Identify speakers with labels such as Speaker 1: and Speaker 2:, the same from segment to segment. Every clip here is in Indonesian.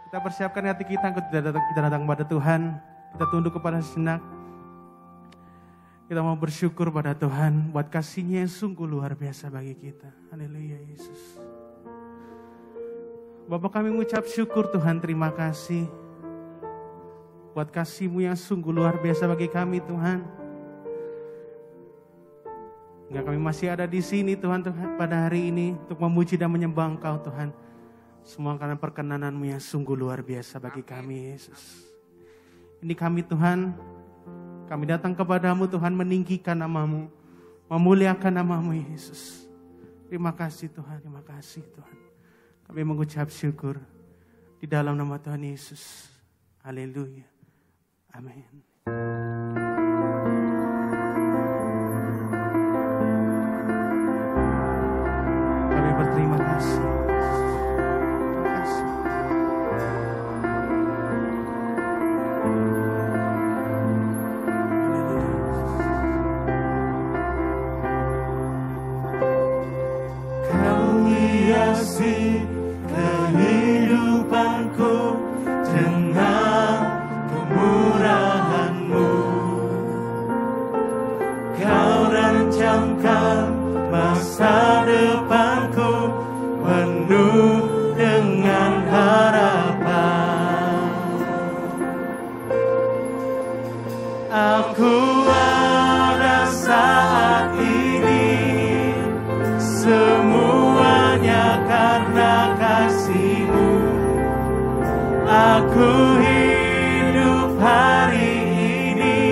Speaker 1: Kita persiapkan hati kita untuk kita datang pada Tuhan. Kita tunduk kepada sejenak. Kita mau bersyukur pada Tuhan buat kasih-Nya yang sungguh luar biasa bagi kita. Haleluya Yesus. Bapak, kami mengucap syukur Tuhan, terima kasih buat kasih-Mu yang sungguh luar biasa bagi kami Tuhan. Hingga kami masih ada di sini Tuhan pada hari ini untuk memuji dan menyembah Engkau Tuhan. Semua karena perkenanan-Mu yang sungguh luar biasa bagi kami Yesus. Ini kami Tuhan, kami datang kepadamu Tuhan meninggikan nama-Mu, memuliakan nama-Mu Yesus. Terima kasih Tuhan, terima kasih Tuhan. Kami mengucap syukur di dalam nama Tuhan Yesus. Haleluya. Amin. Kami berterima kasih. Terima kasih.
Speaker 2: Kau hiasi kehidupanku dengan kemurahan-Mu. Kau rancangkan masa depanku penuh dengan harapan. Aku ada saat ini, semuanya karena kasih-Mu. Aku hidup hari ini,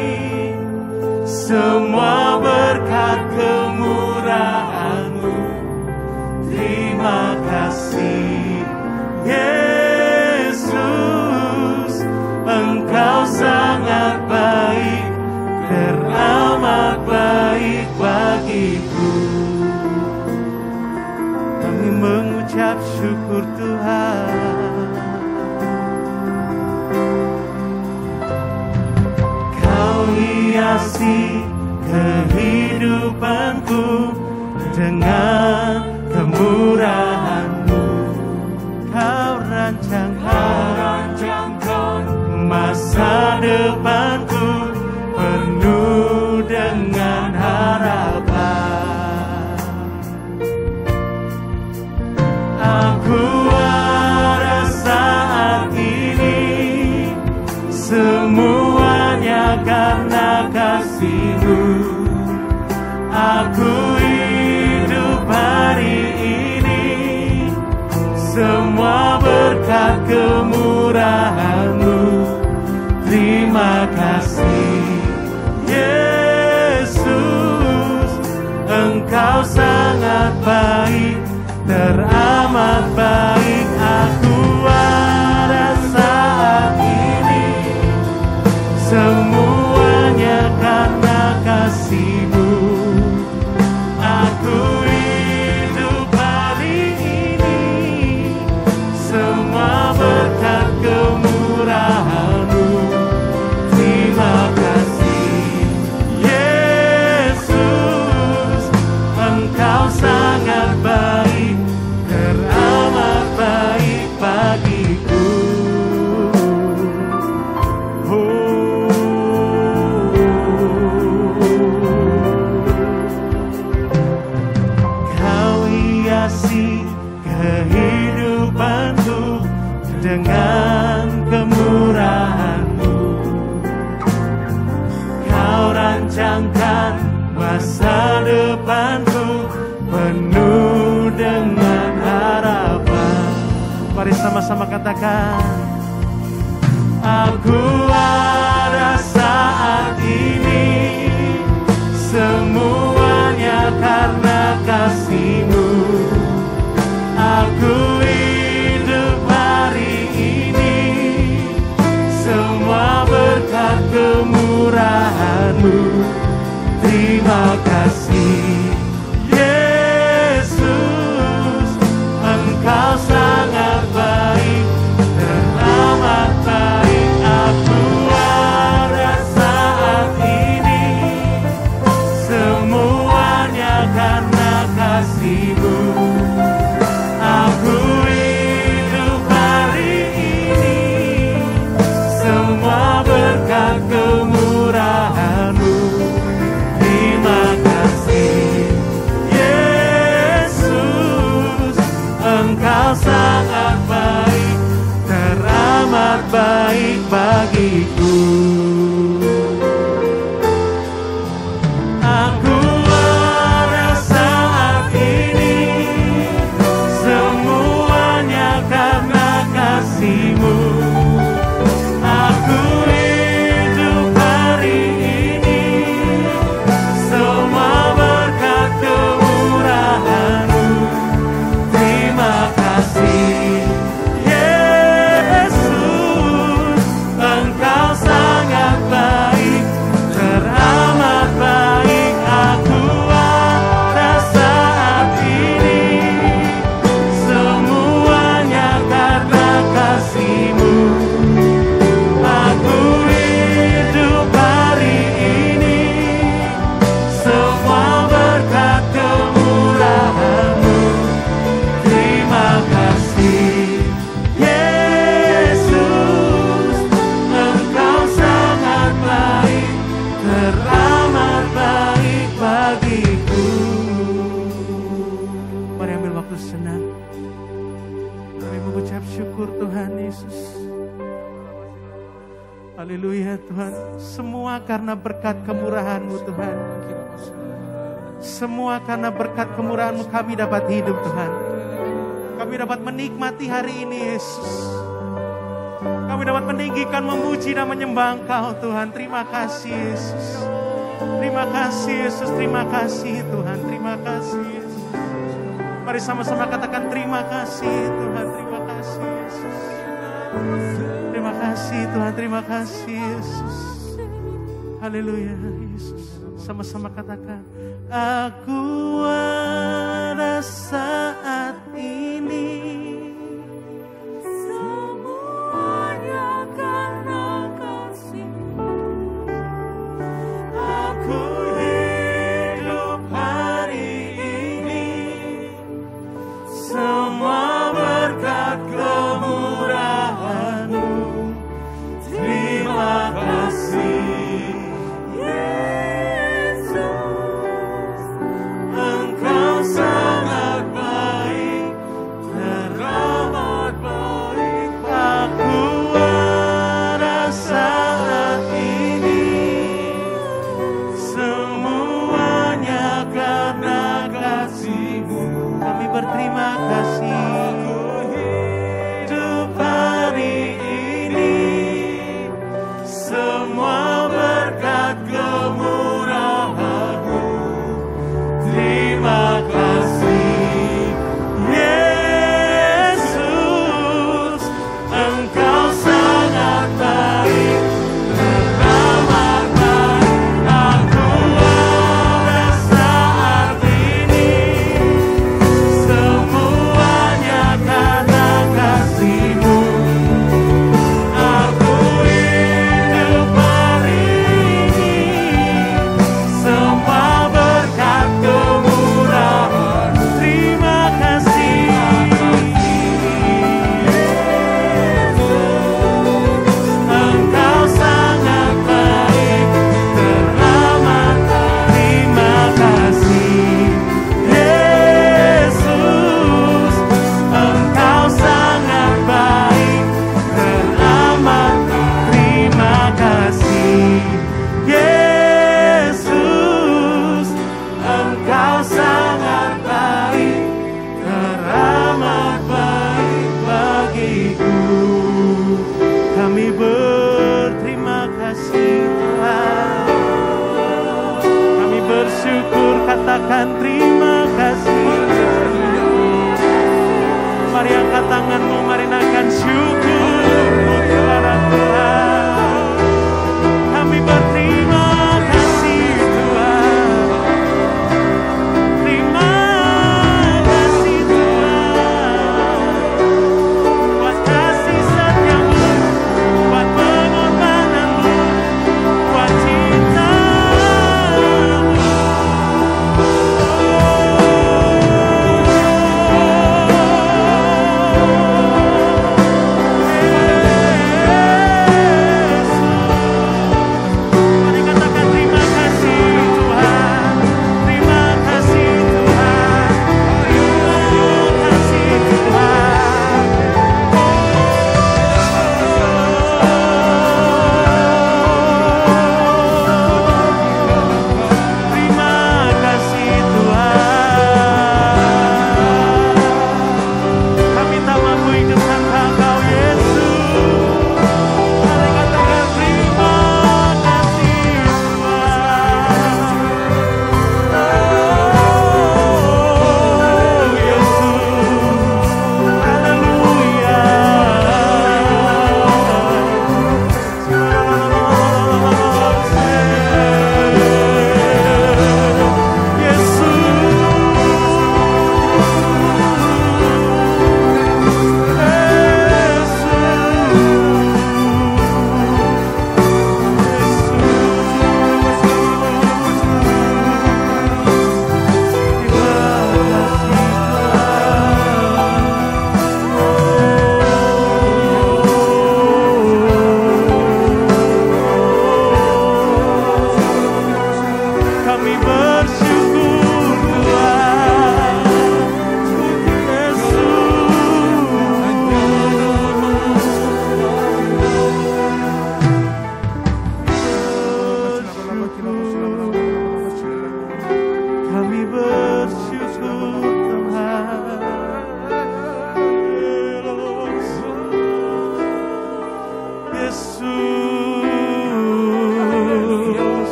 Speaker 2: semua berkat kemurahan-Mu. Terima kasih Yesus, Engkau sangat baik, teramat baik bagiku. Kami mengucap syukur Tuhan. Kau hiasi kehidupanku dengan kemurahan-Mu. Kau rancangkan masa depanku penuh dengan harapan. Aku ada saat ini, semuanya karena kasih-Mu. Aku hidup hari ini, semua berkat kemurahan-Mu. Terima kasih Yesus, Engkau sangat baik, teramat baik. Aku ada saat ini, semuanya karena kasih-Mu. Aku hidup hari ini, semua berkat kemurahan-Mu. Terima kasih Yesus, Engkau sangat baik, teramat baik bagiku. Kau hiasi kehidupanku dengan kemurahan-Mu. Kau rancangkan masa depanku penuh dengan harapan.
Speaker 1: Mari sama-sama katakan.
Speaker 2: Aku ada saat ini, semuanya karena kasih-Mu. Aku hidup hari ini, semua berkat kemurahan-Mu. Terima kasih Yesus, Engkau sangat baik, teramat baik. Aku sangat baik, teramat baik bagiku. Aku ada saat ini, semuanya karena kasih-Mu. Aku hidup hari ini, semua berkat kemurahan-Mu. Terima kasih Yesus, Engkau sangat baik, teramat baik. Aku ada saat ini, semuanya karena kasih-Mu. Aku hidup hari ini, semua berkat kemurahan-Mu. Terima kasih Yesus, Engkau sangat baik, teramat baik bagiku.
Speaker 1: Mari ambil waktu senang. Kami mengucap syukur Tuhan Yesus. Haleluya Tuhan. Semua karena berkat kemurahan-Mu Tuhan. Semua karena berkat kemurahan-Mu kami dapat hidup Tuhan. Kami dapat menikmati hari ini Yesus. Kami dapat meninggikan, memuji dan menyembah Engkau Tuhan. Terima kasih Yesus. Terima kasih Yesus. Terima kasih Tuhan. Terima kasih Yesus. Mari sama-sama katakan terima kasih Tuhan. Terima kasih Yesus. Terima kasih Tuhan. Terima kasih Yesus. Haleluya Yesus. Sama-sama katakan, aku ada saat ini,
Speaker 2: Semuanya karena kasih-Mu. Aku hidup hari ini, semua berkat kemurahan-Mu. Terima kasih Yesus, Engkau sangat baik.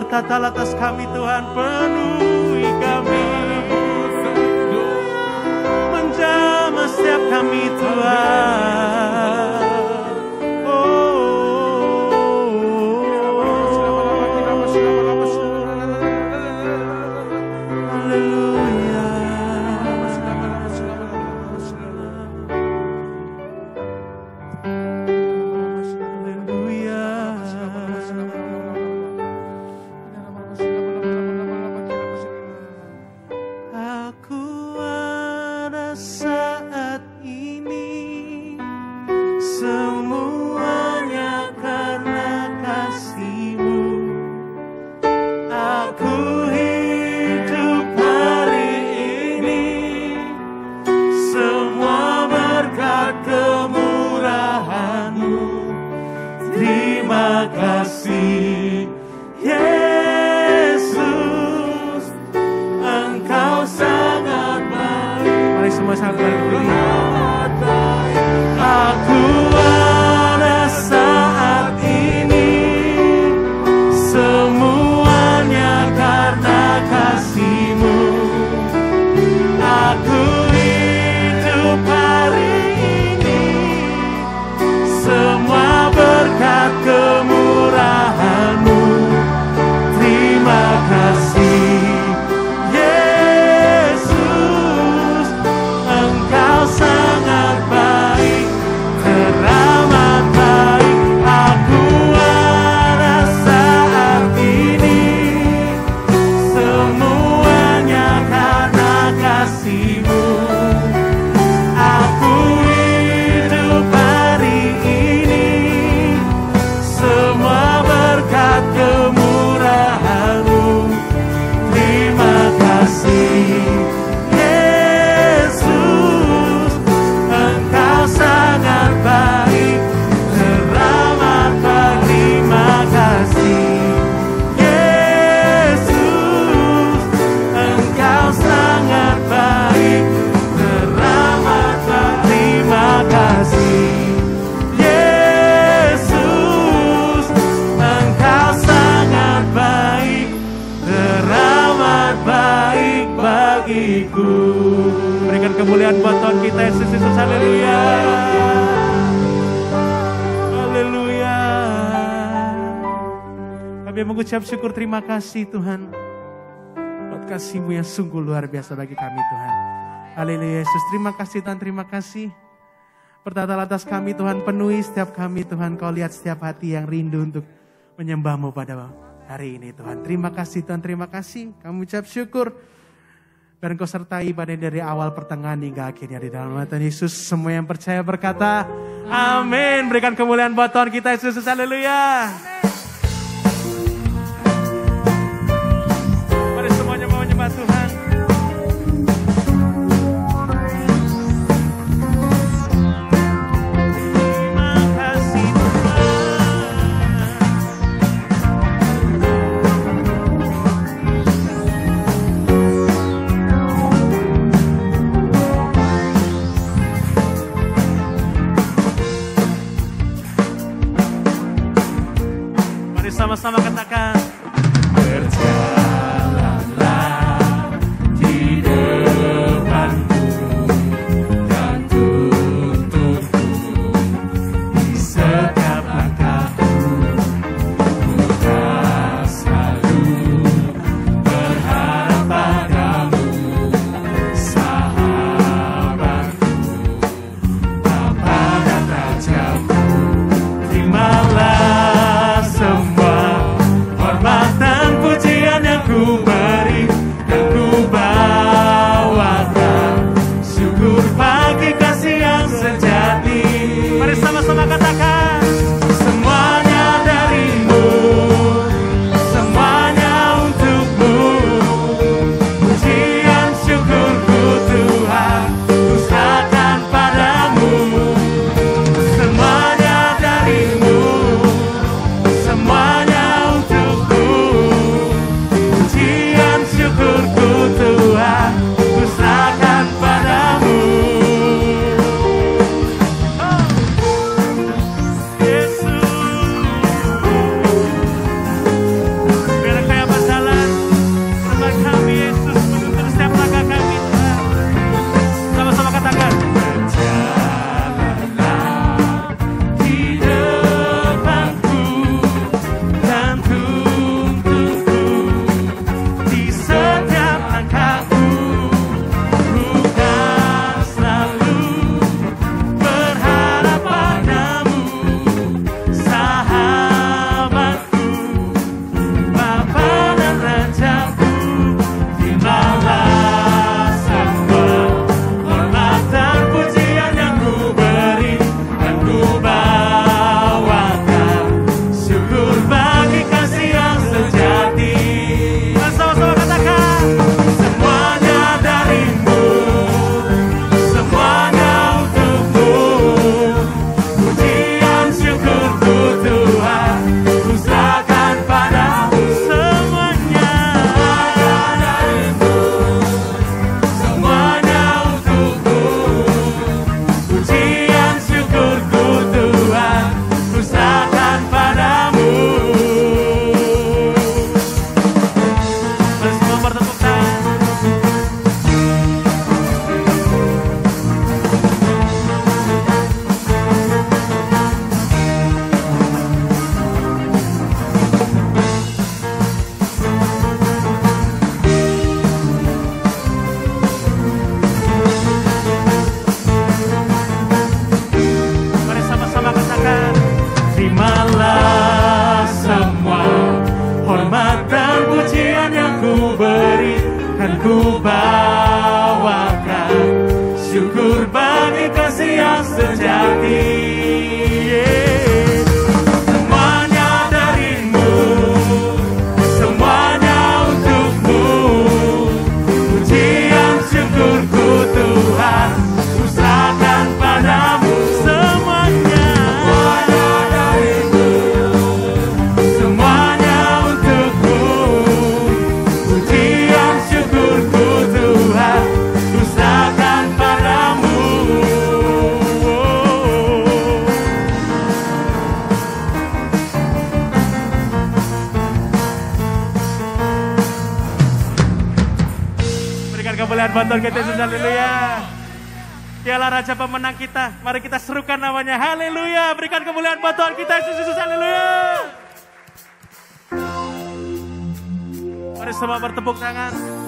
Speaker 1: berkata atas kami Tuhan, penuhi kami, menjamah setiap kami Tuhan. Kemuliaan buat Tuhan kita Yesus Kristus. Haleluya. Haleluya. Kami mengucap syukur, terima kasih Tuhan buat kasih-Mu yang sungguh luar biasa bagi kami Tuhan. Haleluya Yesus, terima kasih Tuhan, terima kasih. Bertata atas kami Tuhan, penuhi setiap kami Tuhan. Kau lihat setiap hati yang rindu untuk menyembah-Mu pada hari ini Tuhan. Terima kasih Tuhan, terima kasih. Kami ucap syukur. Dan Kau sertai pada dari awal pertengahan hingga akhirnya di dalam nama Tuhan Yesus. Semua yang percaya berkata amin. Berikan kemuliaan buat Tuhan kita Yesus. Haleluya. Mari semuanya mau menyembah Tuhan. Sama-sama katakan, berjalanlah di depanku dan tuntunku di setiap langkahku. Ku tak selalu berharap padamu, sahabatku, Bapa dan Rajaku. Terimalah semua buat Tuhan kita Yesus, haleluya. Dialah Raja pemenang kita, mari kita serukan namanya, haleluya. Berikan kemuliaan buat Tuhan kita Yesus, haleluya. Mari semua bertepuk tangan.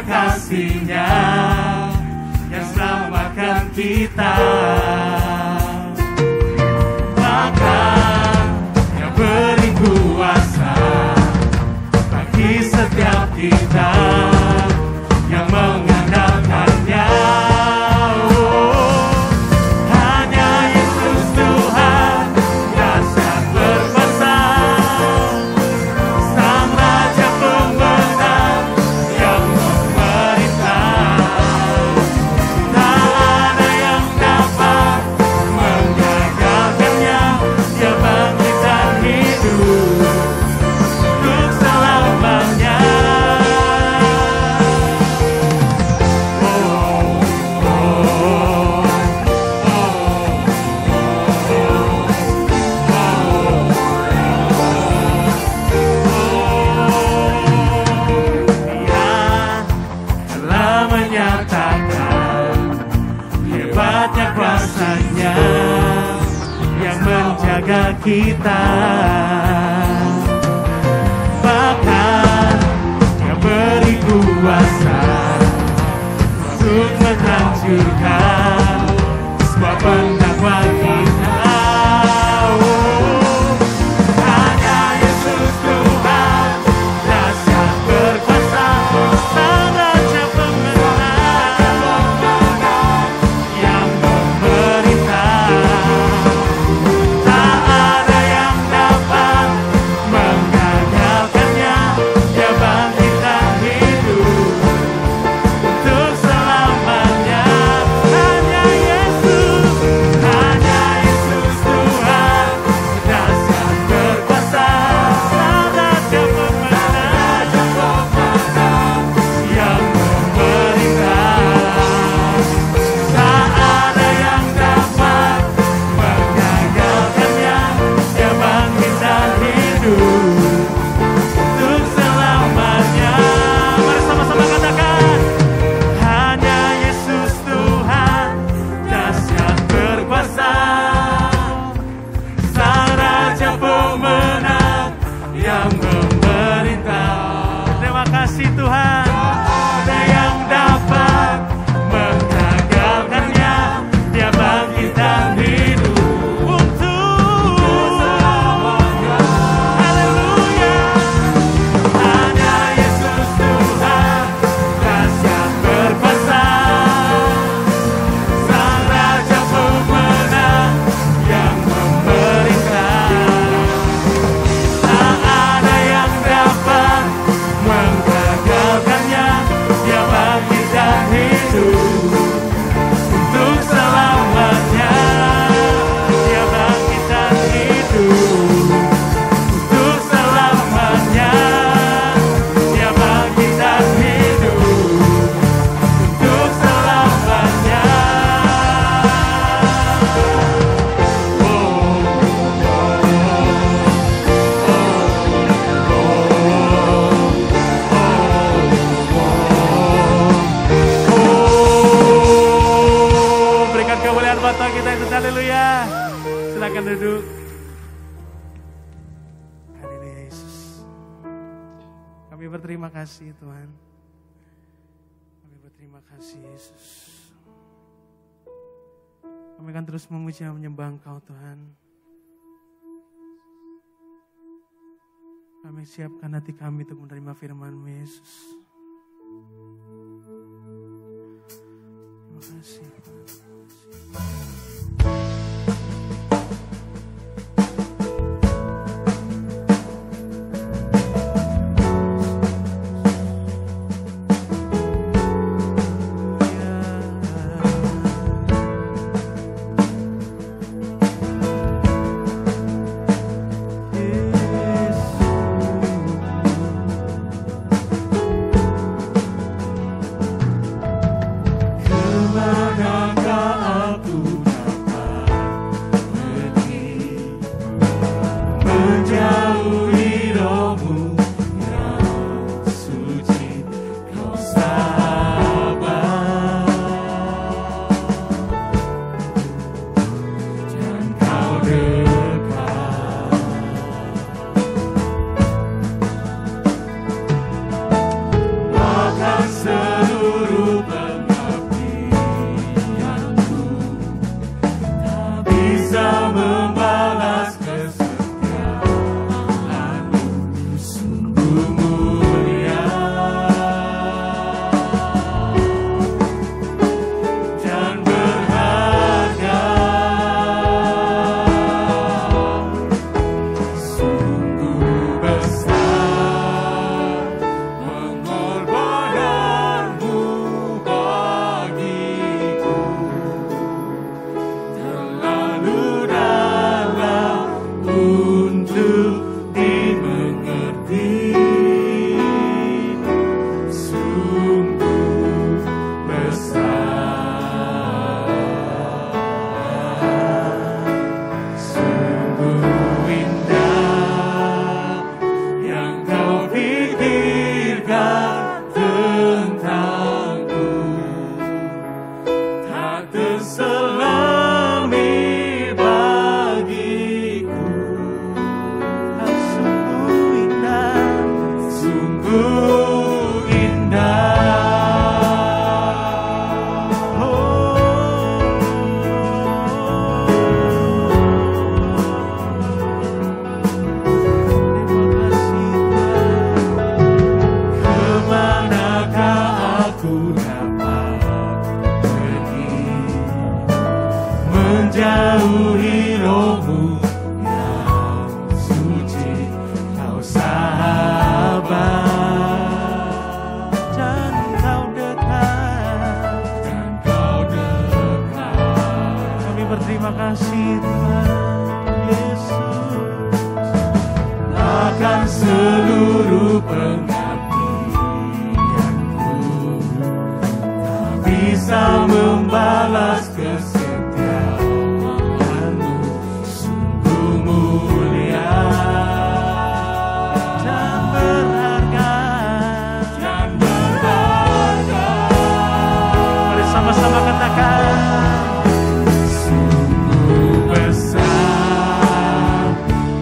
Speaker 2: Kasih-Nya yang selamatkan kita, bahkan yang beri kuasa bagi setiap kita yang mengandalkannya. Oh, hanya Yesus Tuhan dahsyat berkuasa, Sang Raja pemenang yang kuasa-Nya yang menjaga kita, bahkan yang beri kuasa untuk menghancurkan semua pendakwa kita. Oh, hanya Yesus Tuhan dahsyat berkuasa, Sang Raja pemenang yang memerintah. Tak ada yang dapat menggagalkannya. Dia bangkit dan hidup untuk selamanya. Hanya Yesus Tuhan dahsyat berkuasa, Sang Raja pemenang yang memerintah. Tak ada yang dapat menggagalkannya. Dia bangkit dan hidup untuk selamanya. Mari sama-sama katakan, hanya Yesus Tuhan dahsyat berkuasa, Sang Raja pemenang yang memerintah. Terima kasih Tuhan. Ada yang dapat menggagalkannya. Dia bangkit dan hidup untuk selamanya. Haleluya. Hanya Yesus Tuhan dahsyat berkuasa, Sang Raja pemenang yang memerintah. Tak ada yang dapat menggagalkannya. Dia bangkit dan hidup untuk selamanya. Dia bangkit dan hidup untuk selamanya. Dia bangkit dan hidup untuk selamanya. Berikan kemuliaan buat Tuhan kita Yesus, haleluya. Silakan duduk. Haleluya Yesus. Kami berterima kasih Tuhan. Kami berterima kasih Yesus. Kami akan terus memuji dan menyembah Engkau Tuhan. Kami siapkan hati kami untuk menerima firman-Mu Yesus. Terima kasih Tuhan.
Speaker 3: untuk dimengerti. Sungguh besar, sungguh indah yang kau pikirkan tentangku, tak terselami bagiku. Kau sungguh indah, sungguh indah. Kemanakah aku dapat pergi, menjauhi rohmu yang suci, kau sahabat, dan kau dekat,
Speaker 1: Kami berterima kasih Tuhan Yesus.
Speaker 3: akan seluruh pengabdianku, tak bisa membalas kesetiaanmu. Sungguh mulia
Speaker 1: Dan berharga.
Speaker 3: dan berharga.
Speaker 1: Mari sama-sama katakan.
Speaker 3: Sungguh besar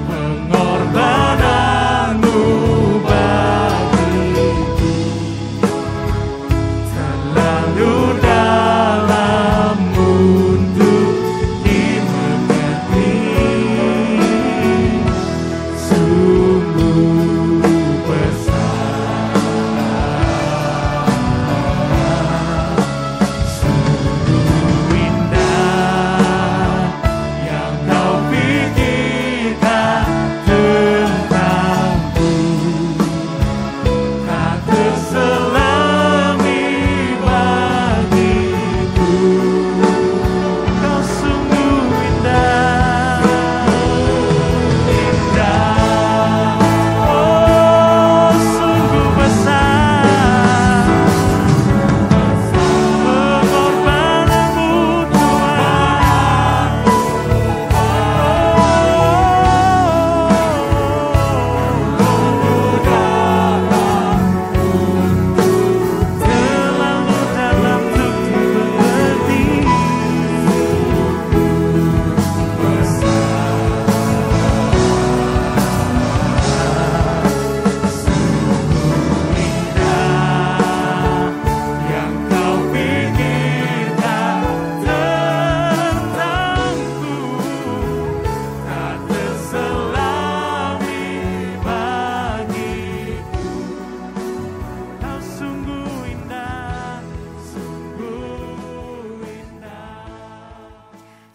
Speaker 3: pengorbananmu bagiku, terlalu dalam untuk dimengerti. Sungguh besar, sungguh indah yang kau pikirkan tentangku, tak terselami bagiku.
Speaker 1: Kau sungguh indah.
Speaker 3: Indah,
Speaker 1: Oh, sungguh besar pengorbananmu Tuhan. Terlalu dalam untuk dimengerti.
Speaker 3: yang kau pikirkan tentangku, tak terselami bagiku.
Speaker 1: Kau sungguh indah.
Speaker 3: Sungguh indah.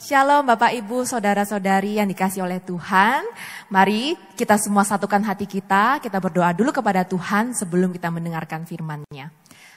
Speaker 4: Shalom Bapak Ibu, Saudara-saudari yang dikasih oleh Tuhan. Mari kita semua satukan hati kita berdoa dulu kepada Tuhan sebelum kita mendengarkan firman-Nya.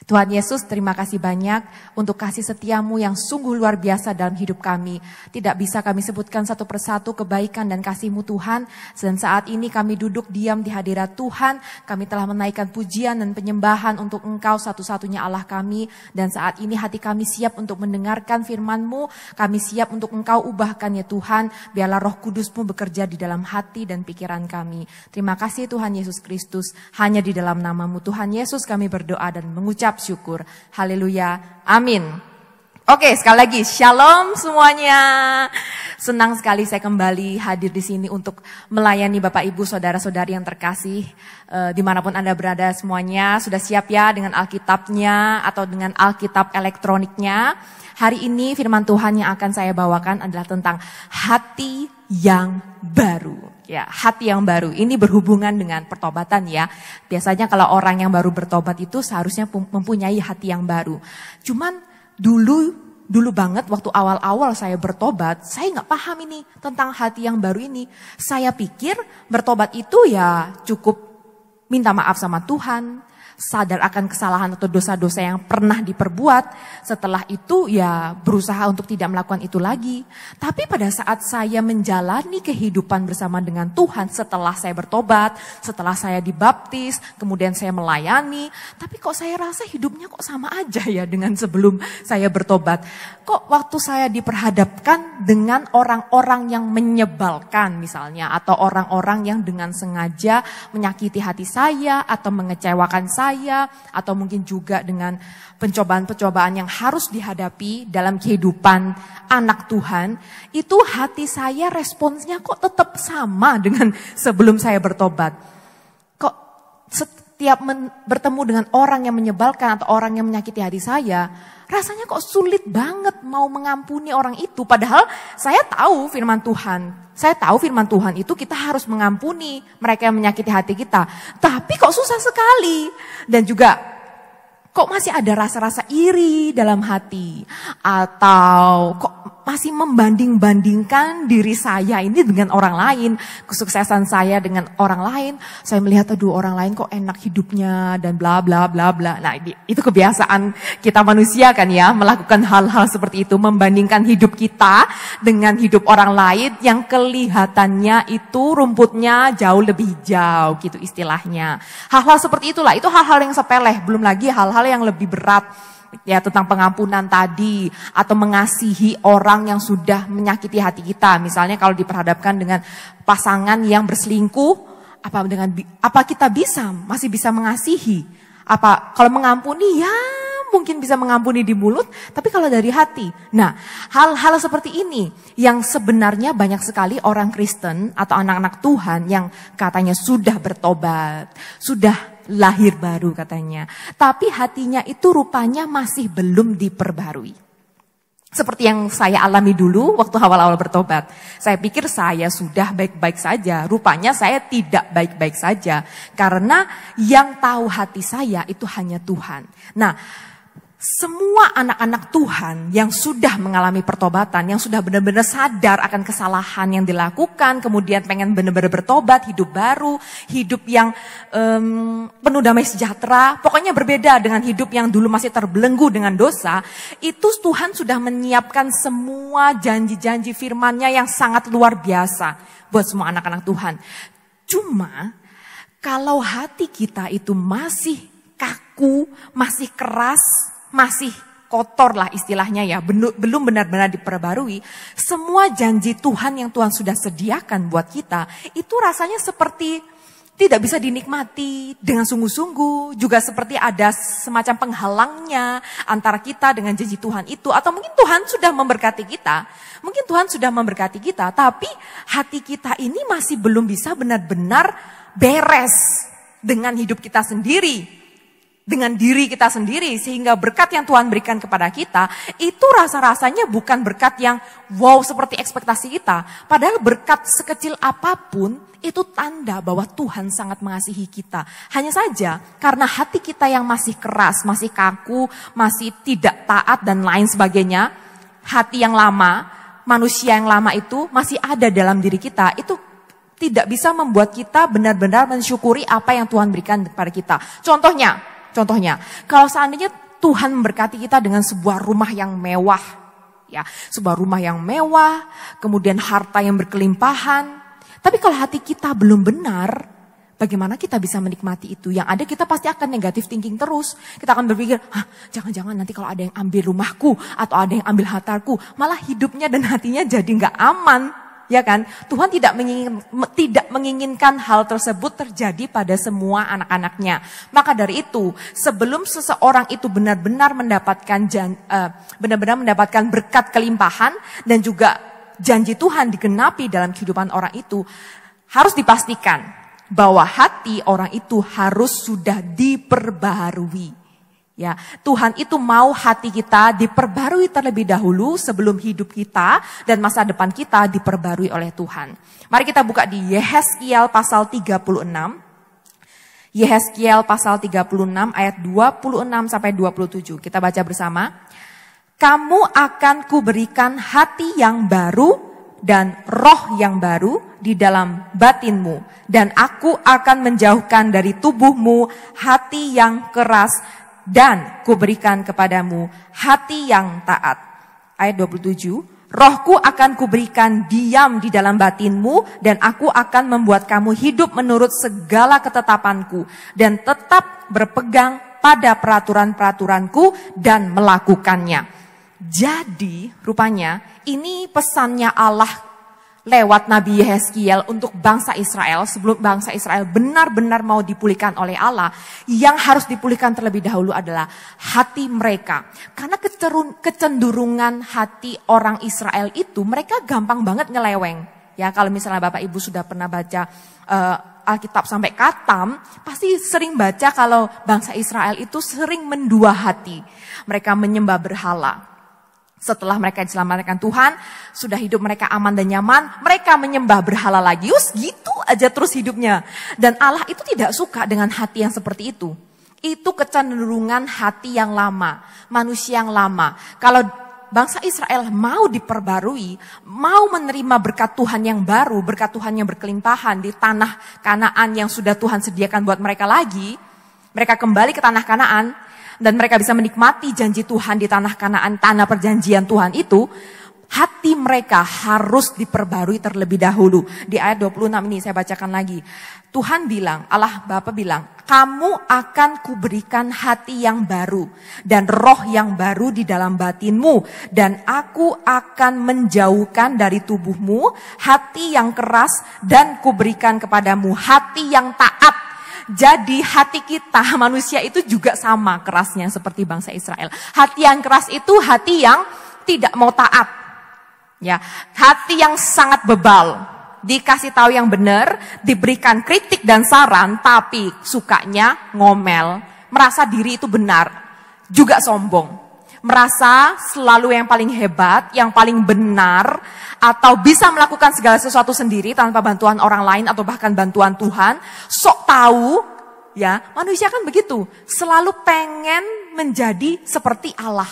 Speaker 4: Tuhan Yesus, terima kasih banyak untuk kasih setiamu yang sungguh luar biasa dalam hidup kami. Tidak bisa kami sebutkan satu persatu kebaikan dan kasih-Mu Tuhan. Dan saat ini kami duduk diam di hadirat Tuhan. Kami telah menaikkan pujian dan penyembahan untuk Engkau satu-satunya Allah kami. Dan saat ini hati kami siap untuk mendengarkan firman-Mu. Kami siap untuk Engkau ubahkan ya Tuhan. Biarlah Roh Kudus-Mu bekerja di dalam hati dan pikiran kami. Terima kasih Tuhan Yesus Kristus. Hanya di dalam nama-Mu Tuhan Yesus kami berdoa dan mengucap syukur. Haleluya. Amin. Oke, sekali lagi shalom semuanya. Senang sekali saya kembali hadir di sini untuk melayani Bapak Ibu Saudara-saudari yang terkasih. Dimanapun Anda berada semuanya, sudah siap ya dengan Alkitabnya atau dengan Alkitab elektroniknya. Hari ini firman Tuhan yang akan saya bawakan adalah tentang hati yang baru. Ya, hati yang baru. Ini berhubungan dengan pertobatan ya. Biasanya kalau orang yang baru bertobat itu seharusnya mempunyai hati yang baru. Cuman dulu banget waktu awal-awal saya bertobat, saya nggak paham ini tentang hati yang baru ini. Saya pikir bertobat itu ya cukup minta maaf sama Tuhan, sadar akan kesalahan atau dosa-dosa yang pernah diperbuat. Setelah itu ya berusaha untuk tidak melakukan itu lagi. Tapi pada saat saya menjalani kehidupan bersama dengan Tuhan setelah saya bertobat, setelah saya dibaptis, kemudian saya melayani, tapi kok saya rasa hidupnya kok sama aja ya dengan sebelum saya bertobat. Kok waktu saya diperhadapkan dengan orang-orang yang menyebalkan misalnya, atau orang-orang yang dengan sengaja menyakiti hati saya atau mengecewakan saya, atau mungkin juga dengan pencobaan-pencobaan yang harus dihadapi dalam kehidupan anak Tuhan, itu hati saya responsnya kok tetap sama dengan sebelum saya bertobat. Kok setiap bertemu dengan orang yang menyebalkan atau orang yang menyakiti hati saya, rasanya kok sulit banget mau mengampuni orang itu. Padahal saya tahu firman Tuhan. Saya tahu firman Tuhan itu kita harus mengampuni mereka yang menyakiti hati kita. Tapi kok susah sekali. Dan juga kok masih ada rasa-rasa iri dalam hati. Atau kok masih membanding-bandingkan diri saya ini dengan orang lain. Kesuksesan saya dengan orang lain. Saya melihat aduh orang lain kok enak hidupnya dan bla bla bla bla. Nah itu kebiasaan kita manusia kan ya. Melakukan hal-hal seperti itu. Membandingkan hidup kita dengan hidup orang lain yang kelihatannya itu rumputnya jauh lebih hijau gitu istilahnya. Hal-hal seperti itulah. Itu hal-hal yang sepele. Belum lagi hal-hal yang lebih berat. Ya tentang pengampunan tadi, atau mengasihi orang yang sudah menyakiti hati kita. Misalnya kalau diperhadapkan dengan pasangan yang berselingkuh, apa kita masih bisa mengasihi? Apa kalau mengampuni ya mungkin bisa mengampuni di mulut, tapi kalau dari hati. Nah, hal-hal seperti ini yang sebenarnya banyak sekali orang Kristen atau anak-anak Tuhan yang katanya sudah bertobat, sudah lahir baru katanya. Tapi hatinya itu rupanya masih belum diperbarui. Seperti yang saya alami dulu waktu awal-awal bertobat. Saya pikir saya sudah baik-baik saja. Rupanya saya tidak baik-baik saja. Karena yang tahu hati saya itu hanya Tuhan. Nah, semua anak-anak Tuhan yang sudah mengalami pertobatan, yang sudah benar-benar sadar akan kesalahan yang dilakukan, kemudian pengen benar-benar bertobat, hidup baru, hidup yang penuh damai sejahtera, pokoknya berbeda dengan hidup yang dulu masih terbelenggu dengan dosa, itu Tuhan sudah menyiapkan semua janji-janji firman-Nya yang sangat luar biasa buat semua anak-anak Tuhan. Cuma kalau hati kita itu masih kaku, masih keras, masih kotor lah istilahnya ya, belum benar-benar diperbarui, semua janji Tuhan yang Tuhan sudah sediakan buat kita, itu rasanya seperti tidak bisa dinikmati dengan sungguh-sungguh, juga seperti ada semacam penghalangnya antara kita dengan janji Tuhan itu, atau mungkin Tuhan sudah memberkati kita, tapi hati kita ini masih belum bisa benar-benar beres dengan hidup kita sendiri, dengan diri kita sendiri, sehingga berkat yang Tuhan berikan kepada kita itu rasa-rasanya bukan berkat yang wow seperti ekspektasi kita. Padahal berkat sekecil apapun itu tanda bahwa Tuhan sangat mengasihi kita. Hanya saja karena hati kita yang masih keras, masih kaku, masih tidak taat dan lain sebagainya, hati yang lama, manusia yang lama itu masih ada dalam diri kita, itu tidak bisa membuat kita benar-benar mensyukuri apa yang Tuhan berikan kepada kita. Contohnya, kalau seandainya Tuhan memberkati kita dengan sebuah rumah yang mewah, ya, sebuah rumah yang mewah, kemudian harta yang berkelimpahan, tapi kalau hati kita belum benar, bagaimana kita bisa menikmati itu? Yang ada kita pasti akan negatif thinking terus. Kita akan berpikir, jangan-jangan nanti kalau ada yang ambil rumahku atau ada yang ambil hartaku, malah hidupnya dan hatinya jadi nggak aman. Ya kan, Tuhan tidak menginginkan hal tersebut terjadi pada semua anak-anaknya. Maka dari itu, sebelum seseorang itu benar-benar mendapatkan berkat kelimpahan dan juga janji Tuhan digenapi dalam kehidupan orang itu, harus dipastikan bahwa hati orang itu harus sudah diperbaharui. Ya, Tuhan itu mau hati kita diperbarui terlebih dahulu sebelum hidup kita dan masa depan kita diperbarui oleh Tuhan. Mari kita buka di Yehezkiel pasal 36. Yehezkiel pasal 36 ayat 26 sampai 27. Kita baca bersama. Kamu akan kuberikan hati yang baru dan roh yang baru di dalam batinmu. Dan aku akan menjauhkan dari tubuhmu hati yang keras dan kuberikan kepadamu hati yang taat. Ayat 27, rohku akan kuberikan diam di dalam batinmu dan aku akan membuat kamu hidup menurut segala ketetapanku dan tetap berpegang pada peraturan-peraturanku dan melakukannya. Jadi rupanya ini pesannya Allah lewat Nabi Yehezkiel untuk bangsa Israel sebelum bangsa Israel benar-benar mau dipulihkan oleh Allah. Yang harus dipulihkan terlebih dahulu adalah hati mereka. Karena kecenderungan hati orang Israel itu mereka gampang banget nyeleweng. Ya, kalau misalnya Bapak Ibu sudah pernah baca Alkitab sampai katam, pasti sering baca kalau bangsa Israel itu sering mendua hati. Mereka menyembah berhala. Setelah mereka diselamatkan Tuhan, sudah hidup mereka aman dan nyaman, mereka menyembah berhala lagi. Gitu aja terus hidupnya. Dan Allah itu tidak suka dengan hati yang seperti itu. Itu kecenderungan hati yang lama, manusia yang lama. Kalau bangsa Israel mau diperbarui, mau menerima berkat Tuhan yang baru, berkat Tuhan yang berkelimpahan di tanah Kanaan yang sudah Tuhan sediakan buat mereka lagi, mereka kembali ke tanah Kanaan, dan mereka bisa menikmati janji Tuhan di tanah Kanaan, tanah perjanjian Tuhan itu, hati mereka harus diperbarui terlebih dahulu. Di ayat 26 ini saya bacakan lagi. Tuhan bilang, Allah Bapa bilang, kamu akan kuberikan hati yang baru dan roh yang baru di dalam batinmu. Dan aku akan menjauhkan dari tubuhmu hati yang keras dan kuberikan kepadamu hati yang taat. Jadi hati kita manusia itu juga sama kerasnya seperti bangsa Israel. Hati yang keras itu hati yang tidak mau taat. Ya, hati yang sangat bebal. Dikasih tahu yang benar, diberikan kritik dan saran, tapi sukanya ngomel. Merasa diri itu benar, juga sombong. Merasa selalu yang paling hebat, yang paling benar, atau bisa melakukan segala sesuatu sendiri tanpa bantuan orang lain atau bahkan bantuan Tuhan. Sok tahu, ya manusia kan begitu, selalu pengen menjadi seperti Allah.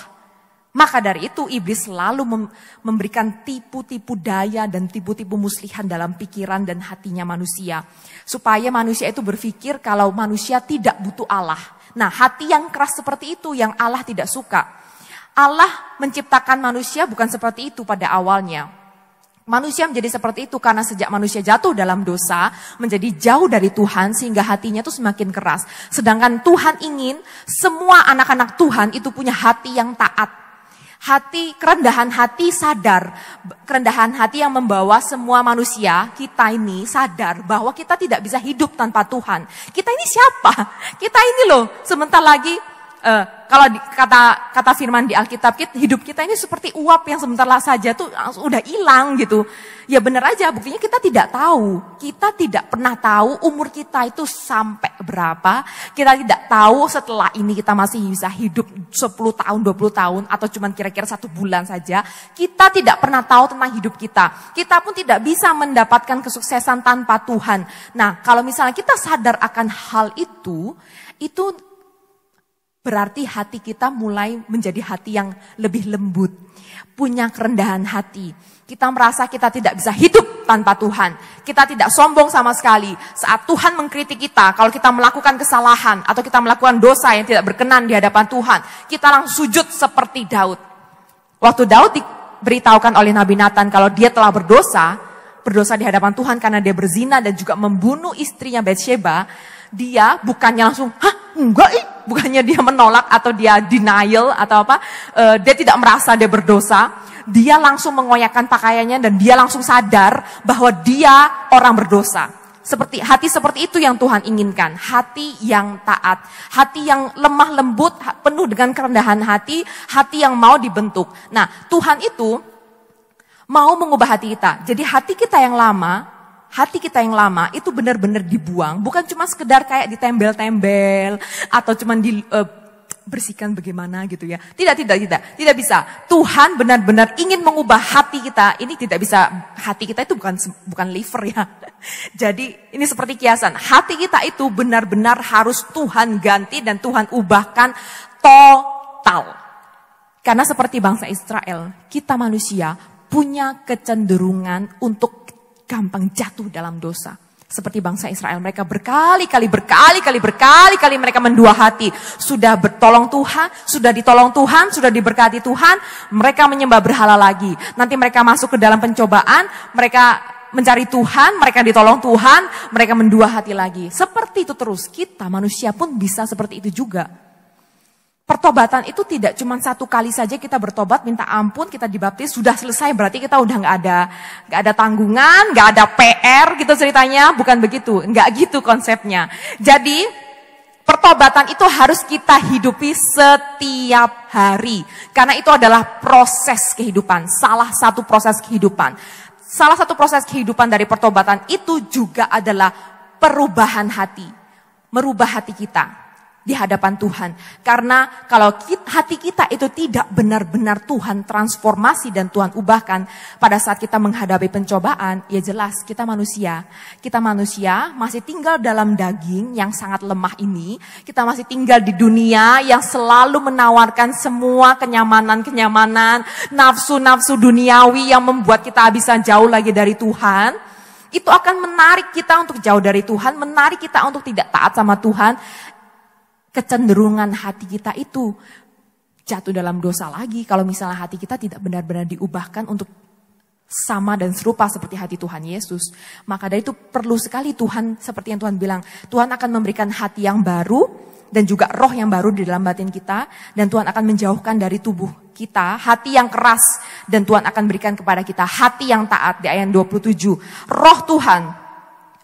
Speaker 4: Maka dari itu iblis selalu memberikan tipu-tipu daya dan tipu-tipu muslihan dalam pikiran dan hatinya manusia. Supaya manusia itu berpikir kalau manusia tidak butuh Allah. Nah, hati yang keras seperti itu yang Allah tidak suka. Allah menciptakan manusia bukan seperti itu pada awalnya. Manusia menjadi seperti itu karena sejak manusia jatuh dalam dosa, menjadi jauh dari Tuhan sehingga hatinya itu semakin keras. Sedangkan Tuhan ingin semua anak-anak Tuhan itu punya hati yang taat. Hati, kerendahan hati sadar. Kerendahan hati yang membawa semua manusia, kita ini sadar bahwa kita tidak bisa hidup tanpa Tuhan. Kita ini siapa? Kita ini loh, sebentar lagi kalau kata firman di Alkitab, hidup kita ini seperti uap yang sebentar saja tuh udah hilang gitu. Ya benar aja, buktinya kita tidak tahu. Kita tidak pernah tahu umur kita itu sampai berapa. Kita tidak tahu setelah ini kita masih bisa hidup 10 tahun, 20 tahun, atau cuman kira-kira 1 bulan saja. Kita tidak pernah tahu tentang hidup kita. Kita pun tidak bisa mendapatkan kesuksesan tanpa Tuhan. Nah, kalau misalnya kita sadar akan hal itu berarti hati kita mulai menjadi hati yang lebih lembut. Punya kerendahan hati. Kita merasa kita tidak bisa hidup tanpa Tuhan. Kita tidak sombong sama sekali. Saat Tuhan mengkritik kita, kalau kita melakukan kesalahan atau kita melakukan dosa yang tidak berkenan di hadapan Tuhan, kita langsung sujud seperti Daud. Waktu Daud diberitahukan oleh Nabi Nathan kalau dia telah berdosa di hadapan Tuhan karena dia berzina dan juga membunuh istrinya Batsheba, dia bukannya langsung, bukannya dia menolak atau dia denial atau apa, dia tidak merasa dia berdosa, dia langsung mengoyakkan pakaiannya dan dia langsung sadar bahwa dia orang berdosa. Hati seperti itu yang Tuhan inginkan, hati yang taat, hati yang lemah lembut, penuh dengan kerendahan hati yang mau dibentuk. Nah, Tuhan itu mau mengubah hati kita. Jadi hati kita yang lama itu benar-benar dibuang, bukan cuma sekedar kayak ditembel-tembel atau cuma dibersihkan bagaimana gitu ya. Tidak bisa. Tuhan benar-benar ingin mengubah hati kita. Ini tidak bisa. Hati kita itu bukan liver ya. Jadi ini seperti kiasan. Hati kita itu benar-benar harus Tuhan ganti dan Tuhan ubahkan total. Karena seperti bangsa Israel, kita manusia punya kecenderungan untuk gampang jatuh dalam dosa. Seperti bangsa Israel, mereka berkali-kali mereka mendua hati. Sudah bertolong Tuhan, sudah ditolong Tuhan, sudah diberkati Tuhan, mereka menyembah berhala lagi. Nanti mereka masuk ke dalam pencobaan, mereka mencari Tuhan, mereka ditolong Tuhan, mereka mendua hati lagi. Seperti itu terus, kita manusia pun bisa seperti itu juga. Pertobatan itu tidak cuma satu kali saja kita bertobat, minta ampun, kita dibaptis, sudah selesai, berarti kita udah nggak ada tanggungan, nggak ada PR gitu ceritanya, bukan begitu, nggak gitu konsepnya. Jadi pertobatan itu harus kita hidupi setiap hari, karena itu adalah proses kehidupan, salah satu proses kehidupan. Salah satu proses kehidupan dari pertobatan itu juga adalah perubahan hati, merubah hati kita di hadapan Tuhan. Karena kalau hati kita itu tidak benar-benar Tuhan transformasi dan Tuhan ubahkan pada saat kita menghadapi pencobaan, ya jelas kita manusia. Kita manusia masih tinggal dalam daging yang sangat lemah ini. Kita masih tinggal di dunia yang selalu menawarkan semua kenyamanan-kenyamanan, nafsu-nafsu duniawi yang membuat kita bisa jauh lagi dari Tuhan. Itu akan menarik kita untuk jauh dari Tuhan, menarik kita untuk tidak taat sama Tuhan. Kecenderungan hati kita itu jatuh dalam dosa lagi kalau misalnya hati kita tidak benar-benar diubahkan untuk sama dan serupa seperti hati Tuhan Yesus. Maka dari itu perlu sekali Tuhan, seperti yang Tuhan bilang, Tuhan akan memberikan hati yang baru dan juga roh yang baru di dalam batin kita, dan Tuhan akan menjauhkan dari tubuh kita hati yang keras, dan Tuhan akan berikan kepada kita hati yang taat di ayat 27. Roh Tuhan,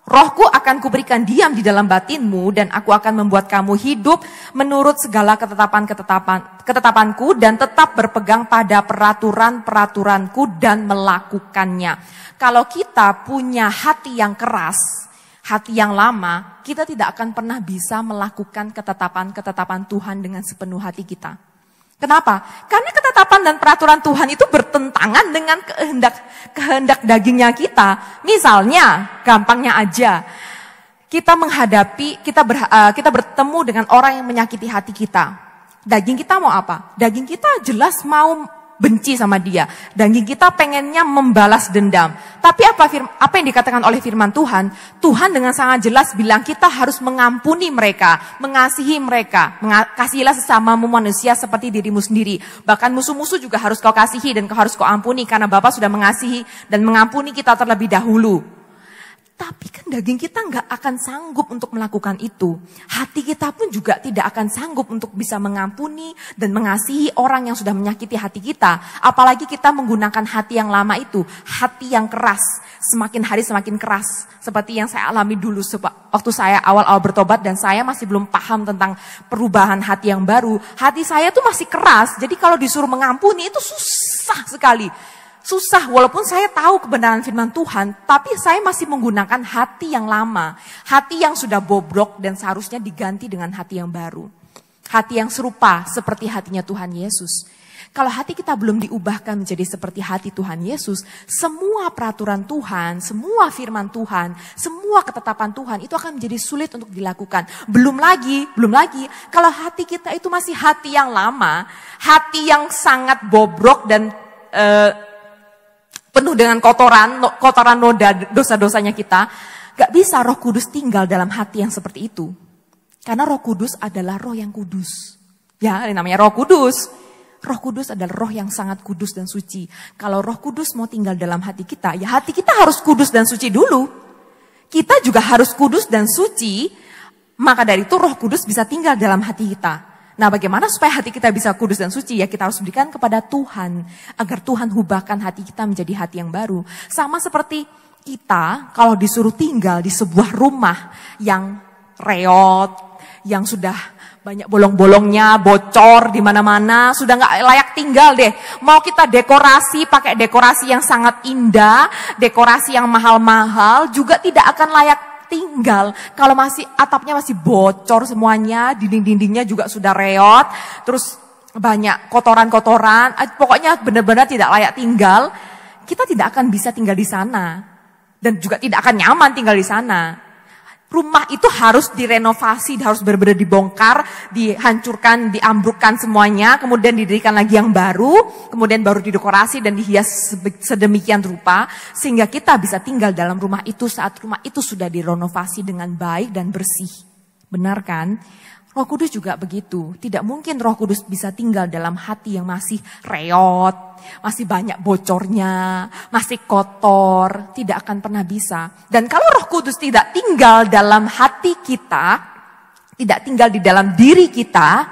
Speaker 4: Rohku akan kuberikan diam di dalam batinmu, dan aku akan membuat kamu hidup menurut segala ketetapanku dan tetap berpegang pada peraturan-peraturanku dan melakukannya. Kalau kita punya hati yang keras, hati yang lama, kita tidak akan pernah bisa melakukan ketetapan-ketetapan Tuhan dengan sepenuh hati kita. Kenapa? Karena ketetapan dan peraturan Tuhan itu bertentangan dengan kehendak dagingnya kita. Misalnya, gampangnya aja, kita bertemu dengan orang yang menyakiti hati kita. Daging kita mau apa? Daging kita jelas mau benci sama dia. Daging kita pengennya membalas dendam. Tapi apa yang dikatakan oleh firman Tuhan? Tuhan dengan sangat jelas bilang kita harus mengampuni mereka, mengasihi mereka. Kasihilah sesamamu manusia seperti dirimu sendiri. Bahkan musuh-musuh juga harus kau kasihi dan kau harus kau ampuni, karena Bapa sudah mengasihi dan mengampuni kita terlebih dahulu. Tapi kan daging kita nggak akan sanggup untuk melakukan itu. Hati kita pun juga tidak akan sanggup untuk bisa mengampuni dan mengasihi orang yang sudah menyakiti hati kita. Apalagi kita menggunakan hati yang lama itu, hati yang keras. Semakin hari semakin keras. Seperti yang saya alami dulu waktu saya awal-awal bertobat dan saya masih belum paham tentang perubahan hati yang baru. Hati saya tuh masih keras, jadi kalau disuruh mengampuni itu susah sekali. Susah, walaupun saya tahu kebenaran firman Tuhan, tapi saya masih menggunakan hati yang lama. Hati yang sudah bobrok dan seharusnya diganti dengan hati yang baru. Hati yang serupa seperti hatinya Tuhan Yesus. Kalau hati kita belum diubahkan menjadi seperti hati Tuhan Yesus, semua peraturan Tuhan, semua firman Tuhan, semua ketetapan Tuhan itu akan menjadi sulit untuk dilakukan. Belum lagi, kalau hati kita itu masih hati yang lama, hati yang sangat bobrok dan penuh dengan kotoran noda dosa-dosanya kita, gak bisa Roh Kudus tinggal dalam hati yang seperti itu. Karena Roh Kudus adalah Roh yang kudus. Ya, ini namanya Roh Kudus. Roh Kudus adalah Roh yang sangat kudus dan suci. Kalau Roh Kudus mau tinggal dalam hati kita, ya hati kita harus kudus dan suci dulu. Kita juga harus kudus dan suci, maka dari itu Roh Kudus bisa tinggal dalam hati kita. Nah, bagaimana supaya hati kita bisa kudus dan suci? Ya kita harus berikan kepada Tuhan, agar Tuhan ubahkan hati kita menjadi hati yang baru. Sama seperti kita kalau disuruh tinggal di sebuah rumah yang reot, yang sudah banyak bolong-bolongnya, bocor di mana-mana, sudah nggak layak tinggal deh. Mau kita dekorasi, pakai dekorasi yang sangat indah, dekorasi yang mahal-mahal, juga tidak akan layak tinggal kalau masih atapnya masih bocor semuanya, dinding-dindingnya juga sudah reot, terus banyak kotoran-kotoran, pokoknya benar-benar tidak layak tinggal. Kita tidak akan bisa tinggal di sana dan juga tidak akan nyaman tinggal di sana. Rumah itu harus direnovasi, harus benar-benar dibongkar, dihancurkan, diambrukkan semuanya, kemudian didirikan lagi yang baru, kemudian baru didekorasi dan dihias sedemikian rupa, sehingga kita bisa tinggal dalam rumah itu saat rumah itu sudah direnovasi dengan baik dan bersih. Benar kan? Roh Kudus juga begitu. Tidak mungkin Roh Kudus bisa tinggal dalam hati yang masih reot, masih banyak bocornya, masih kotor. Tidak akan pernah bisa. Dan kalau Roh Kudus tidak tinggal dalam hati kita, tidak tinggal di dalam diri kita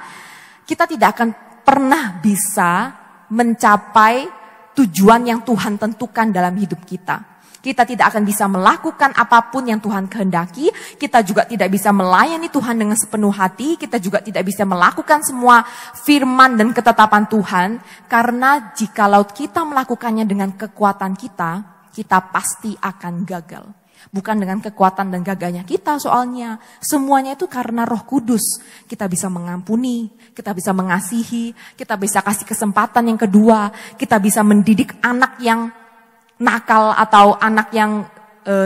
Speaker 4: tidak akan pernah bisa mencapai tujuan yang Tuhan tentukan dalam hidup kita. Kita tidak akan bisa melakukan apapun yang Tuhan kehendaki. Kita juga tidak bisa melayani Tuhan dengan sepenuh hati. Kita juga tidak bisa melakukan semua firman dan ketetapan Tuhan. Karena jikalau kita melakukannya dengan kekuatan kita pasti akan gagal. Bukan dengan kekuatan dan gagahnya kita soalnya. Semuanya itu karena Roh Kudus. Kita bisa mengampuni, kita bisa mengasihi, kita bisa kasih kesempatan yang kedua. Kita bisa mendidik anak yang nakal atau anak yang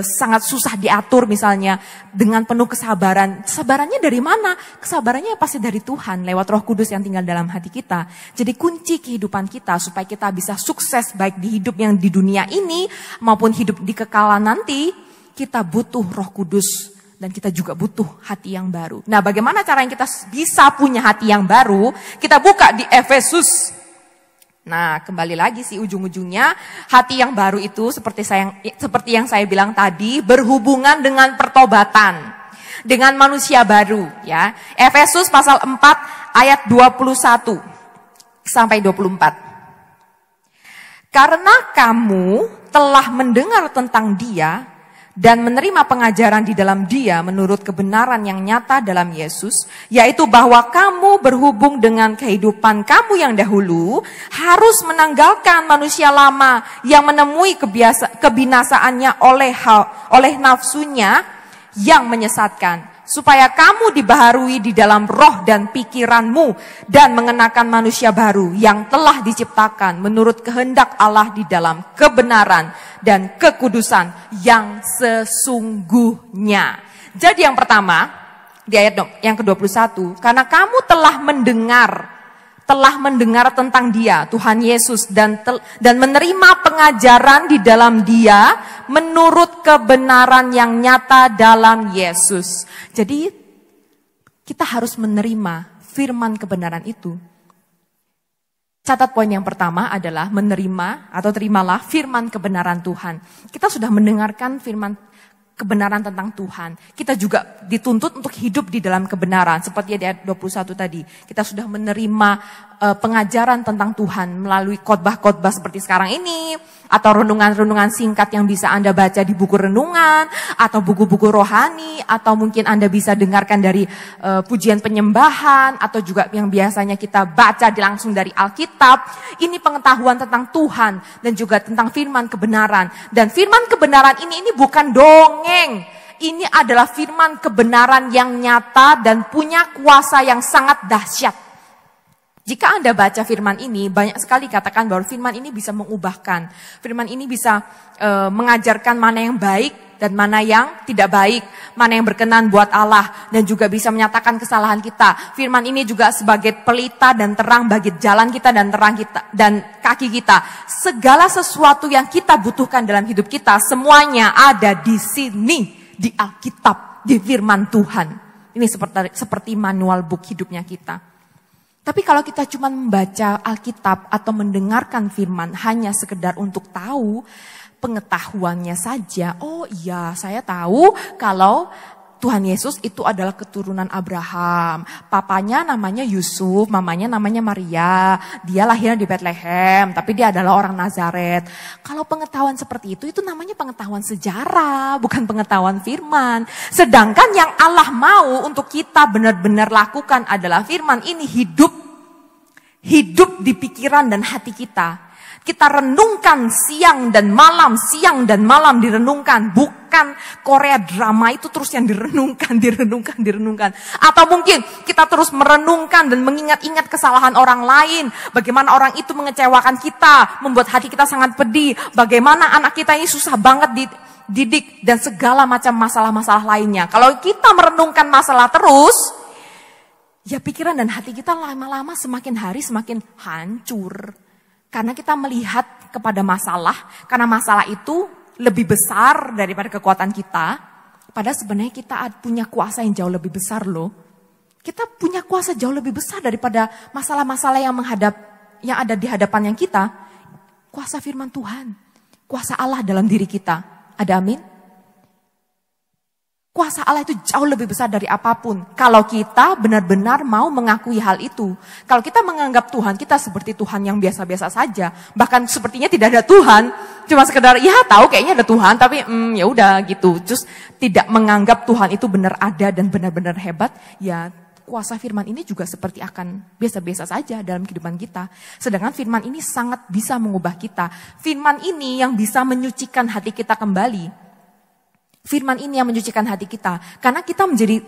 Speaker 4: sangat susah diatur misalnya dengan penuh kesabaran. Kesabarannya dari mana? Kesabarannya pasti dari Tuhan lewat Roh Kudus yang tinggal dalam hati kita. Jadi kunci kehidupan kita supaya kita bisa sukses baik di hidup yang di dunia ini maupun hidup di kekalan nanti, kita butuh Roh Kudus dan kita juga butuh hati yang baru. Nah, bagaimana cara yang kita bisa punya hati yang baru? Kita buka di Efesus. Nah, kembali lagi sih ujung-ujungnya hati yang baru itu seperti yang saya bilang tadi berhubungan dengan pertobatan, dengan manusia baru ya. Efesus pasal 4 ayat 21 sampai 24. Karena kamu telah mendengar tentang Dia dan menerima pengajaran di dalam Dia menurut kebenaran yang nyata dalam Yesus, yaitu bahwa kamu berhubung dengan kehidupan kamu yang dahulu harus menanggalkan manusia lama yang menemui kebinasaannya oleh nafsunya yang menyesatkan, supaya kamu dibaharui di dalam roh dan pikiranmu dan mengenakan manusia baru yang telah diciptakan menurut kehendak Allah di dalam kebenaran dan kekudusan yang sesungguhnya. Jadi yang pertama di ayat yang ke-21, karena kamu telah mendengar tentang Dia, Tuhan Yesus, dan menerima pengajaran di dalam Dia menurut kebenaran yang nyata dalam Yesus. Jadi kita harus menerima firman kebenaran itu. Catat poin yang pertama adalah menerima atau terimalah firman kebenaran Tuhan. Kita sudah mendengarkan firman kebenaran tentang Tuhan. Kita juga dituntut untuk hidup di dalam kebenaran. Seperti di ayat 21 tadi. Kita sudah menerima pengajaran tentang Tuhan melalui khotbah-khotbah seperti sekarang ini. Atau renungan-renungan singkat yang bisa Anda baca di buku renungan. Atau buku-buku rohani. Atau mungkin Anda bisa dengarkan dari pujian penyembahan. Atau juga yang biasanya kita baca langsung dari Alkitab. Ini pengetahuan tentang Tuhan. Dan juga tentang firman kebenaran. Dan firman kebenaran ini bukan dongeng. Ini adalah firman kebenaran yang nyata dan punya kuasa yang sangat dahsyat. Jika Anda baca firman ini, banyak sekali katakan bahwa firman ini bisa mengubahkan. Firman ini bisa mengajarkan mana yang baik dan mana yang tidak baik. Mana yang berkenan buat Allah dan juga bisa menyatakan kesalahan kita. Firman ini juga sebagai pelita dan terang bagi jalan kita dan terang kita dan kaki kita. Segala sesuatu yang kita butuhkan dalam hidup kita, semuanya ada di sini. Di Alkitab, di firman Tuhan. Ini seperti manual book hidupnya kita. Tapi kalau kita cuma membaca Alkitab atau mendengarkan firman hanya sekedar untuk tahu pengetahuannya saja. Oh iya, saya tahu kalau Tuhan Yesus itu adalah keturunan Abraham. Papanya namanya Yusuf, mamanya namanya Maria. Dia lahir di Bethlehem, tapi dia adalah orang Nazaret. Kalau pengetahuan seperti itu namanya pengetahuan sejarah, bukan pengetahuan firman. Sedangkan yang Allah mau untuk kita benar-benar lakukan adalah firman ini hidup di pikiran dan hati kita. Kita renungkan siang dan malam direnungkan. Bukan Korea drama itu terus yang direnungkan. Atau mungkin kita terus merenungkan dan mengingat-ingat kesalahan orang lain. Bagaimana orang itu mengecewakan kita, membuat hati kita sangat pedih. Bagaimana anak kita ini susah banget dididik dan segala macam masalah-masalah lainnya. Kalau kita merenungkan masalah terus, ya pikiran dan hati kita lama-lama semakin hari semakin hancur. Karena kita melihat kepada masalah, karena masalah itu lebih besar daripada kekuatan kita. Padahal sebenarnya kita punya kuasa yang jauh lebih besar loh. Kita punya kuasa jauh lebih besar daripada masalah-masalah yang ada di hadapan yang kita. Kuasa firman Tuhan, kuasa Allah dalam diri kita. Ada amin? Kuasa Allah itu jauh lebih besar dari apapun. Kalau kita benar-benar mau mengakui hal itu. Kalau kita menganggap Tuhan kita seperti Tuhan yang biasa-biasa saja. Bahkan sepertinya tidak ada Tuhan. Cuma sekedar ya tahu kayaknya ada Tuhan. Tapi ya udah gitu. Terus tidak menganggap Tuhan itu benar ada dan benar-benar hebat. Ya kuasa firman ini juga seperti akan biasa-biasa saja dalam kehidupan kita. Sedangkan firman ini sangat bisa mengubah kita. Firman ini yang bisa menyucikan hati kita kembali. Firman ini yang menyucikan hati kita. Karena kita menjadi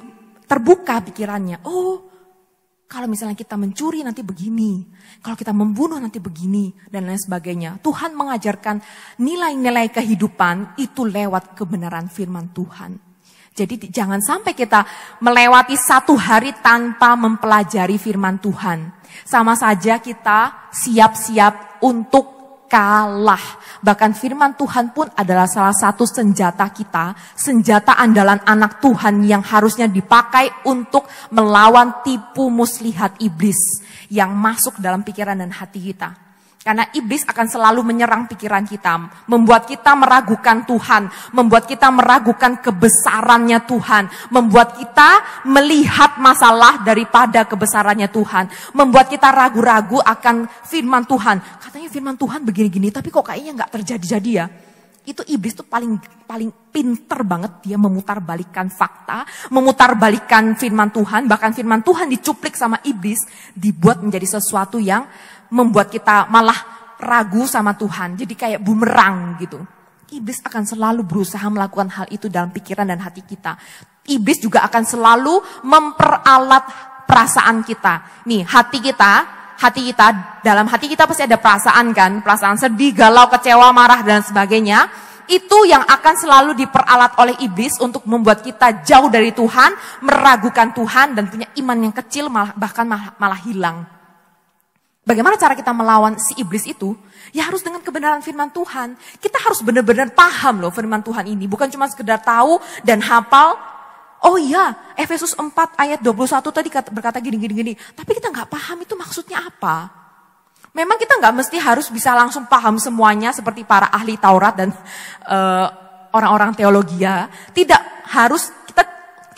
Speaker 4: terbuka pikirannya. Oh, kalau misalnya kita mencuri nanti begini. Kalau kita membunuh nanti begini. Dan lain sebagainya. Tuhan mengajarkan nilai-nilai kehidupan itu lewat kebenaran firman Tuhan. Jadi jangan sampai kita melewati satu hari tanpa mempelajari firman Tuhan. Sama saja kita siap-siap untuk kalah. Bahkan firman Tuhan pun adalah salah satu senjata kita, senjata andalan anak Tuhan yang harusnya dipakai untuk melawan tipu muslihat iblis yang masuk dalam pikiran dan hati kita. Karena iblis akan selalu menyerang pikiran kita, membuat kita meragukan Tuhan, membuat kita meragukan kebesarannya Tuhan, membuat kita melihat masalah daripada kebesarannya Tuhan, membuat kita ragu-ragu akan firman Tuhan. Katanya firman Tuhan begini-gini, tapi kok kayaknya nggak terjadi-jadi ya. Itu iblis tuh paling pinter banget, dia memutarbalikkan fakta, memutarbalikkan firman Tuhan, bahkan firman Tuhan dicuplik sama iblis, dibuat menjadi sesuatu yang membuat kita malah ragu sama Tuhan. Jadi kayak bumerang gitu. Iblis akan selalu berusaha melakukan hal itu dalam pikiran dan hati kita. Iblis juga akan selalu memperalat perasaan kita. Nih hati kita, dalam hati kita pasti ada perasaan kan. Perasaan sedih, galau, kecewa, marah dan sebagainya. Itu yang akan selalu diperalat oleh iblis untuk membuat kita jauh dari Tuhan, meragukan Tuhan dan punya iman yang kecil bahkan malah hilang. Bagaimana cara kita melawan si iblis itu? Ya harus dengan kebenaran firman Tuhan. Kita harus benar-benar paham loh firman Tuhan ini. Bukan cuma sekedar tahu dan hafal. Oh iya, Efesus 4 ayat 21 tadi berkata gini. Tapi kita nggak paham itu maksudnya apa. Memang kita nggak mesti harus bisa langsung paham semuanya seperti para ahli Taurat dan orang-orang teologi. Tidak harus, kita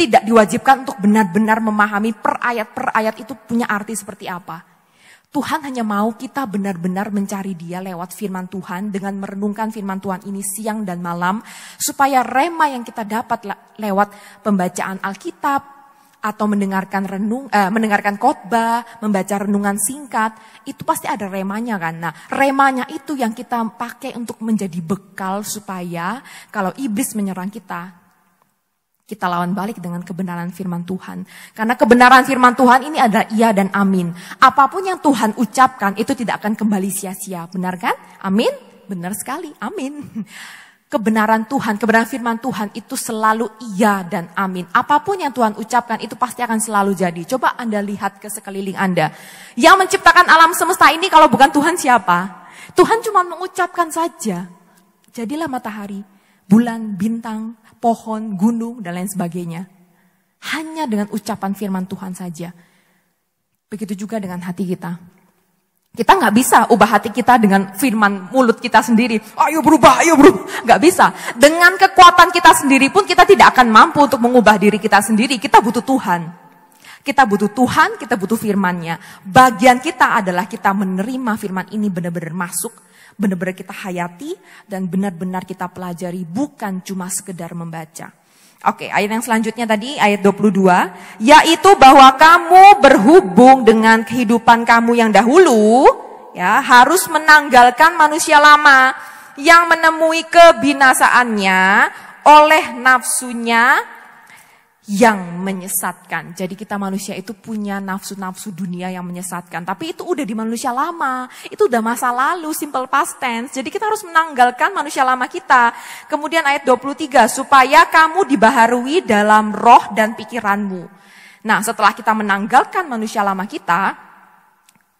Speaker 4: tidak diwajibkan untuk benar-benar memahami per ayat itu punya arti seperti apa. Tuhan hanya mau kita benar-benar mencari Dia lewat firman Tuhan dengan merenungkan firman Tuhan ini siang dan malam supaya rema yang kita dapat lewat pembacaan Alkitab atau mendengarkan khotbah, membaca renungan singkat, itu pasti ada remanya kan. Nah, remanya itu yang kita pakai untuk menjadi bekal supaya kalau iblis menyerang kita lawan balik dengan kebenaran firman Tuhan. Karena kebenaran firman Tuhan ini adalah iya dan amin. Apapun yang Tuhan ucapkan itu tidak akan kembali sia-sia. Benar kan? Amin? Benar sekali. Amin. Kebenaran Tuhan, kebenaran firman Tuhan itu selalu iya dan amin. Apapun yang Tuhan ucapkan itu pasti akan selalu jadi. Coba Anda lihat ke sekeliling Anda. Yang menciptakan alam semesta ini kalau bukan Tuhan siapa? Tuhan cuma mengucapkan saja. Jadilah matahari, bulan, bintang, pohon, gunung, dan lain sebagainya. Hanya dengan ucapan firman Tuhan saja. Begitu juga dengan hati kita. Kita nggak bisa ubah hati kita dengan firman mulut kita sendiri. Ayo berubah. Nggak bisa. Dengan kekuatan kita sendiri pun kita tidak akan mampu untuk mengubah diri kita sendiri. Kita butuh Tuhan. Kita butuh Tuhan, kita butuh firman-Nya. Bagian kita adalah kita menerima firman ini benar-benar masuk. Benar-benar kita hayati dan benar-benar kita pelajari, bukan cuma sekedar membaca. Oke, ayat yang selanjutnya tadi, ayat 22. Yaitu bahwa kamu berhubung dengan kehidupan kamu yang dahulu. ya, harus menanggalkan manusia lama yang menemui kebinasaannya oleh nafsunya yang menyesatkan. Jadi kita manusia itu punya nafsu-nafsu dunia yang menyesatkan. Tapi itu udah di manusia lama. Itu udah masa lalu, simple past tense. Jadi kita harus menanggalkan manusia lama kita. Kemudian ayat 23, supaya kamu dibaharui dalam roh dan pikiranmu. Nah, setelah kita menanggalkan manusia lama kita,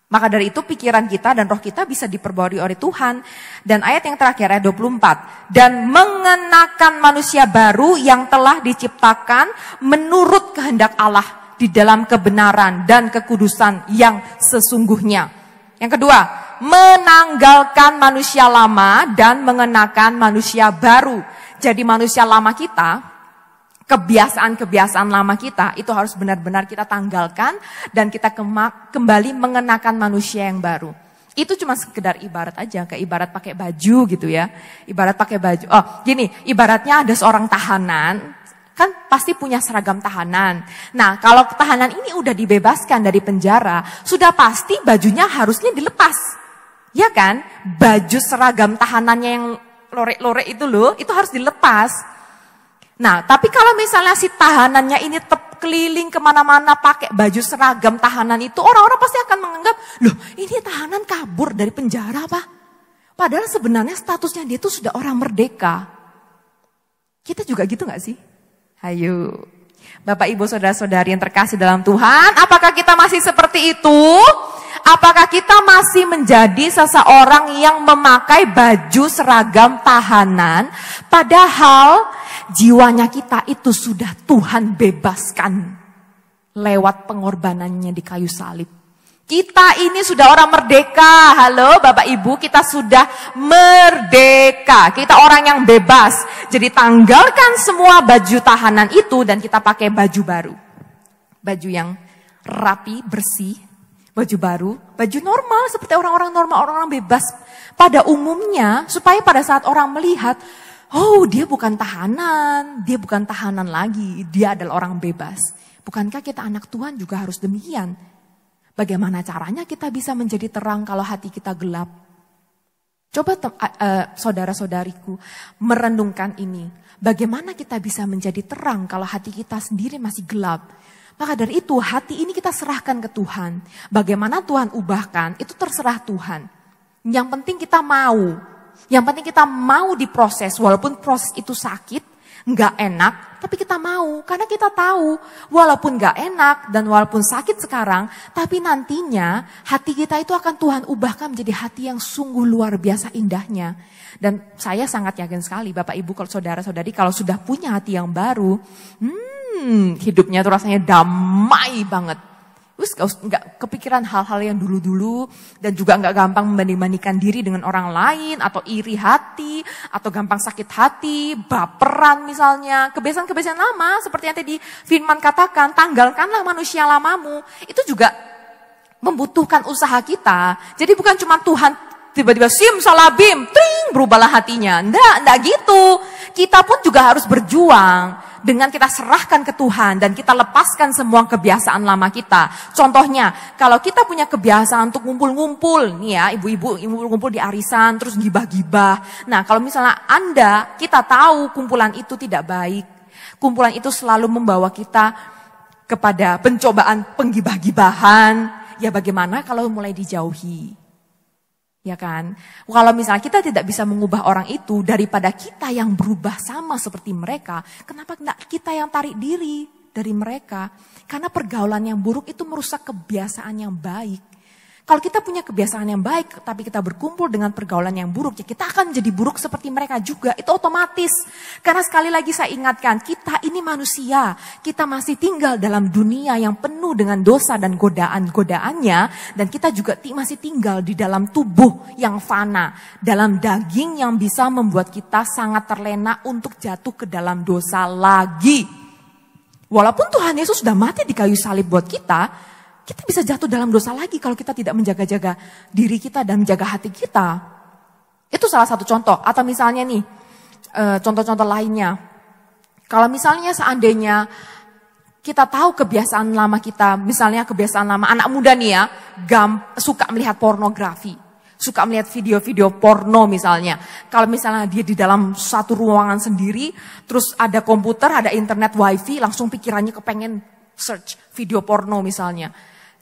Speaker 4: maka dari itu pikiran kita dan roh kita bisa diperbarui oleh Tuhan. Dan ayat yang terakhir, ayat 24. Dan mengenakan manusia baru yang telah diciptakan menurut kehendak Allah di dalam kebenaran dan kekudusan yang sesungguhnya. Yang kedua, menanggalkan manusia lama dan mengenakan manusia baru. Jadi manusia lama kita, kebiasaan-kebiasaan lama kita itu harus benar-benar kita tanggalkan dan kita kembali mengenakan manusia yang baru. Itu cuma sekedar ibarat aja, kayak ibarat pakai baju gitu ya. Ibarat pakai baju. Oh, gini, ibaratnya ada seorang tahanan, kan pasti punya seragam tahanan. Nah, kalau tahanan ini udah dibebaskan dari penjara, sudah pasti bajunya harusnya dilepas. Ya kan? Baju seragam tahanannya yang lorek-lorek itu loh, itu harus dilepas. Nah, tapi kalau misalnya si tahanannya ini tetap keliling kemana-mana pakai baju seragam tahanan itu, orang-orang pasti akan menganggap, loh ini tahanan kabur dari penjara apa? Padahal sebenarnya statusnya dia itu sudah orang merdeka. Kita juga gitu gak sih? Ayo, Bapak Ibu Saudara-saudari yang terkasih dalam Tuhan, apakah kita masih seperti itu? Apakah kita masih menjadi seseorang yang memakai baju seragam tahanan, padahal jiwanya kita itu sudah Tuhan bebaskan lewat pengorbanannya di kayu salib. Kita ini sudah orang merdeka. Halo Bapak Ibu, kita sudah merdeka. Kita orang yang bebas. Jadi tanggalkan semua baju tahanan itu dan kita pakai baju baru. Baju yang rapi, bersih. Baju baru, baju normal seperti orang-orang normal, orang-orang bebas pada umumnya. Supaya pada saat orang melihat, oh dia bukan tahanan lagi, dia adalah orang bebas. Bukankah kita anak Tuhan juga harus demikian? Bagaimana caranya kita bisa menjadi terang kalau hati kita gelap? Coba saudara-saudariku merenungkan ini. Bagaimana kita bisa menjadi terang kalau hati kita sendiri masih gelap? Maka dari itu hati ini kita serahkan ke Tuhan. Bagaimana Tuhan ubahkan itu terserah Tuhan. Yang penting kita mau. Yang penting kita mau diproses, walaupun proses itu sakit, nggak enak, tapi kita mau. Karena kita tahu, walaupun nggak enak dan walaupun sakit sekarang, tapi nantinya hati kita itu akan Tuhan ubahkan menjadi hati yang sungguh luar biasa indahnya. Dan saya sangat yakin sekali, Bapak Ibu, kalau saudara-saudari, kalau sudah punya hati yang baru, hidupnya tuh rasanya damai banget. Terus gak kepikiran hal-hal yang dulu-dulu dan juga gak gampang membanding-bandingkan diri dengan orang lain atau iri hati atau gampang sakit hati, baperan misalnya. Kebiasaan-kebiasaan lama seperti yang tadi Firman katakan, tanggalkanlah manusia lamamu. Itu juga membutuhkan usaha kita. Jadi bukan cuma Tuhan tiba-tiba simsalabim, tring, berubahlah hatinya. Enggak gitu. Kita pun juga harus berjuang. Dengan kita serahkan ke Tuhan dan kita lepaskan semua kebiasaan lama kita. Contohnya, kalau kita punya kebiasaan untuk ngumpul-ngumpul, nih ya, ibu-ibu ngumpul di arisan, terus gibah-gibah. Nah, kalau misalnya kita tahu kumpulan itu tidak baik. Kumpulan itu selalu membawa kita kepada pencobaan penggibah-gibahan. Ya bagaimana kalau mulai dijauhi? Ya kan? Kalau misalnya kita tidak bisa mengubah orang itu daripada kita yang berubah sama seperti mereka, kenapa enggak kita yang tarik diri dari mereka? Karena pergaulan yang buruk itu merusak kebiasaan yang baik. Kalau kita punya kebiasaan yang baik, tapi kita berkumpul dengan pergaulan yang buruk, ya kita akan menjadi buruk seperti mereka juga. Itu otomatis. Karena sekali lagi saya ingatkan, kita ini manusia. Kita masih tinggal dalam dunia yang penuh dengan dosa dan godaan-godaannya. Dan kita juga masih tinggal di dalam tubuh yang fana. Dalam daging yang bisa membuat kita sangat terlena untuk jatuh ke dalam dosa lagi. Walaupun Tuhan Yesus sudah mati di kayu salib buat kita bisa jatuh dalam dosa lagi kalau kita tidak menjaga-jaga diri kita dan menjaga hati kita. Itu salah satu contoh. Atau misalnya nih, contoh-contoh lainnya. Kalau misalnya seandainya kita tahu kebiasaan lama kita, misalnya kebiasaan lama anak muda nih ya, suka melihat pornografi. suka melihat video-video porno misalnya. Kalau misalnya dia di dalam satu ruangan sendiri, terus ada komputer, ada internet, wifi, langsung pikirannya kepengen search video porno misalnya.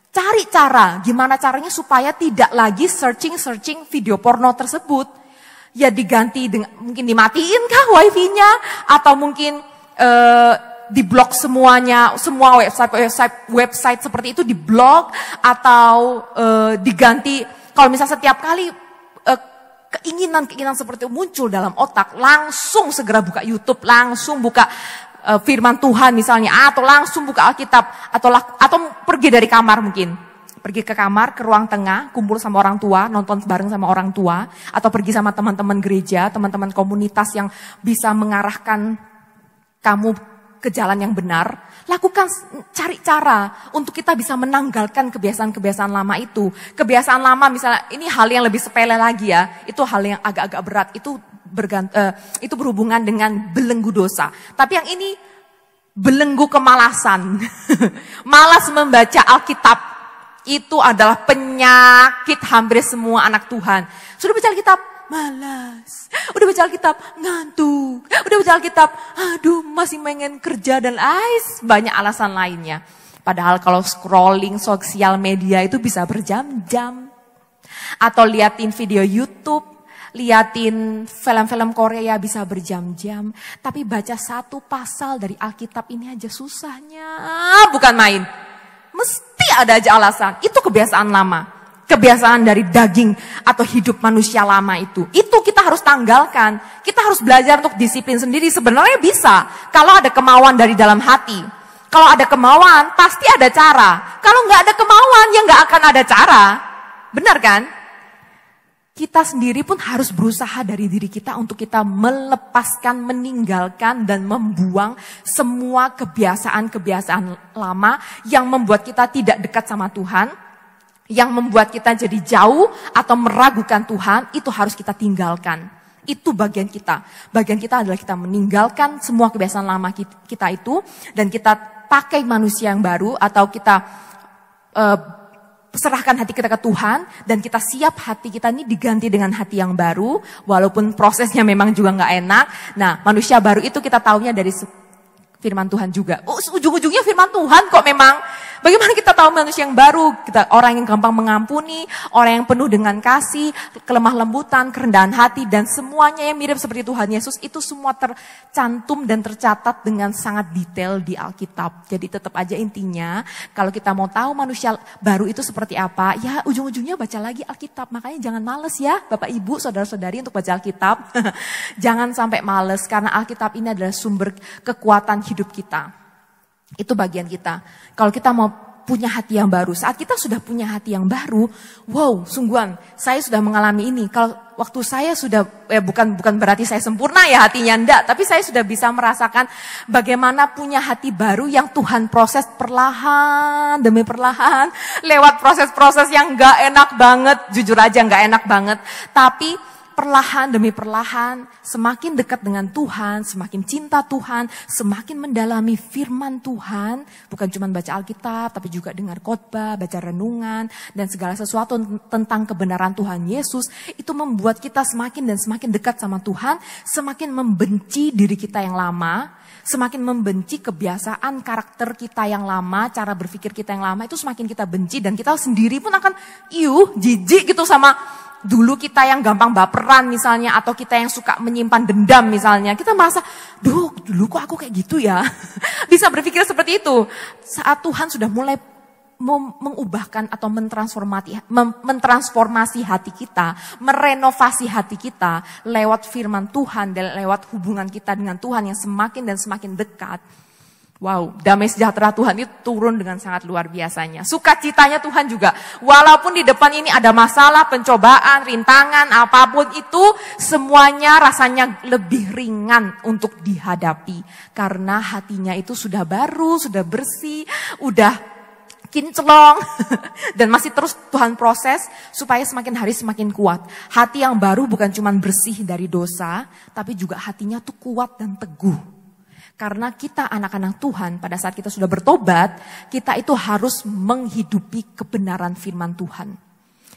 Speaker 4: Cari cara, gimana caranya supaya tidak lagi searching video porno tersebut. Ya diganti dengan, mungkin dimatiin kah wifi-nya, atau mungkin diblok semuanya, semua website seperti itu diblok, atau diganti. Kalau misalnya setiap kali keinginan seperti itu muncul dalam otak, langsung segera buka YouTube, langsung buka firman Tuhan misalnya, atau langsung buka Alkitab, atau pergi dari kamar mungkin. Pergi ke kamar, ke ruang tengah, kumpul sama orang tua, nonton bareng sama orang tua, atau pergi sama teman-teman gereja, teman-teman komunitas yang bisa mengarahkan kamu ke jalan yang benar. Lakukan, cari cara untuk kita bisa menanggalkan kebiasaan-kebiasaan lama itu. Kebiasaan lama misalnya, ini hal yang lebih sepele lagi ya, itu hal yang agak-agak berat, itu berhubungan dengan belenggu dosa. Tapi yang ini belenggu kemalasan. Malas membaca Alkitab, itu adalah penyakit hampir semua anak Tuhan. Sudah baca Alkitab, malas. Udah baca Alkitab, ngantuk. Udah baca Alkitab, aduh masih pengen kerja dan banyak alasan lainnya. Padahal kalau scrolling sosial media itu bisa berjam-jam. Atau liatin video YouTube, liatin film-film Korea bisa berjam-jam. Tapi baca satu pasal dari Alkitab ini aja susahnya, bukan main. Mesti ada aja alasan, itu kebiasaan lama. Kebiasaan dari daging atau hidup manusia lama itu kita harus tanggalkan. Kita harus belajar untuk disiplin sendiri. Sebenarnya bisa, kalau ada kemauan dari dalam hati. Kalau ada kemauan, pasti ada cara. Kalau nggak ada kemauan, ya nggak akan ada cara. Benar kan? Kita sendiri pun harus berusaha dari diri kita untuk kita melepaskan, meninggalkan, dan membuang semua kebiasaan-kebiasaan lama yang membuat kita tidak dekat sama Tuhan, yang membuat kita jadi jauh atau meragukan Tuhan. Itu harus kita tinggalkan. Itu bagian kita. Bagian kita adalah kita meninggalkan semua kebiasaan lama kita itu, dan kita pakai manusia yang baru, atau kita serahkan hati kita ke Tuhan, dan kita siap hati kita ini diganti dengan hati yang baru, walaupun prosesnya memang juga gak enak. Nah, manusia baru itu kita taunya dari firman Tuhan juga. Ujung-ujungnya firman Tuhan kok memang. Bagaimana kita tahu manusia yang baru? Kita orang yang gampang mengampuni, orang yang penuh dengan kasih, kelemah lembutan, kerendahan hati, dan semuanya yang mirip seperti Tuhan Yesus. Itu semua tercantum dan tercatat dengan sangat detail di Alkitab. Jadi tetap aja intinya, kalau kita mau tahu manusia baru itu seperti apa, ya ujung-ujungnya baca lagi Alkitab. Makanya jangan males ya Bapak Ibu, saudara-saudari untuk baca Alkitab. Jangan sampai males, karena Alkitab ini adalah sumber kekuatan hidup kita. Itu bagian kita. Kalau kita mau punya hati yang baru, saat kita sudah punya hati yang baru, wow, sungguhan, saya sudah mengalami ini. Kalau waktu saya sudah, bukan berarti saya sempurna ya hatinya, enggak. Tapi saya sudah bisa merasakan bagaimana punya hati baru yang Tuhan proses perlahan demi perlahan. Lewat proses-proses yang enggak enak banget, jujur aja enggak enak banget. Tapi perlahan demi perlahan, semakin dekat dengan Tuhan, semakin cinta Tuhan, semakin mendalami firman Tuhan. Bukan cuma baca Alkitab, tapi juga dengar khotbah, baca renungan, dan segala sesuatu tentang kebenaran Tuhan Yesus. Itu membuat kita semakin dan semakin dekat sama Tuhan, semakin membenci diri kita yang lama, semakin membenci kebiasaan karakter kita yang lama, cara berpikir kita yang lama, itu semakin kita benci. Dan kita sendiri pun akan jijik gitu sama dulu kita yang gampang baperan misalnya, atau kita yang suka menyimpan dendam misalnya. Kita merasa, dulu kok aku kayak gitu ya. Bisa berpikir seperti itu. Saat Tuhan sudah mulai mengubahkan atau mentransformasi hati kita, merenovasi hati kita lewat firman Tuhan dan lewat hubungan kita dengan Tuhan yang semakin dan semakin dekat. Wow, damai sejahtera Tuhan itu turun dengan sangat luar biasanya. Sukacitanya Tuhan juga. Walaupun di depan ini ada masalah, pencobaan, rintangan, apapun itu, semuanya rasanya lebih ringan untuk dihadapi. Karena hatinya itu sudah baru, sudah bersih, udah kinclong. Dan masih terus Tuhan proses supaya semakin hari semakin kuat. Hati yang baru bukan cuma bersih dari dosa, tapi juga hatinya tuh kuat dan teguh. Karena kita anak-anak Tuhan, pada saat kita sudah bertobat, kita itu harus menghidupi kebenaran firman Tuhan.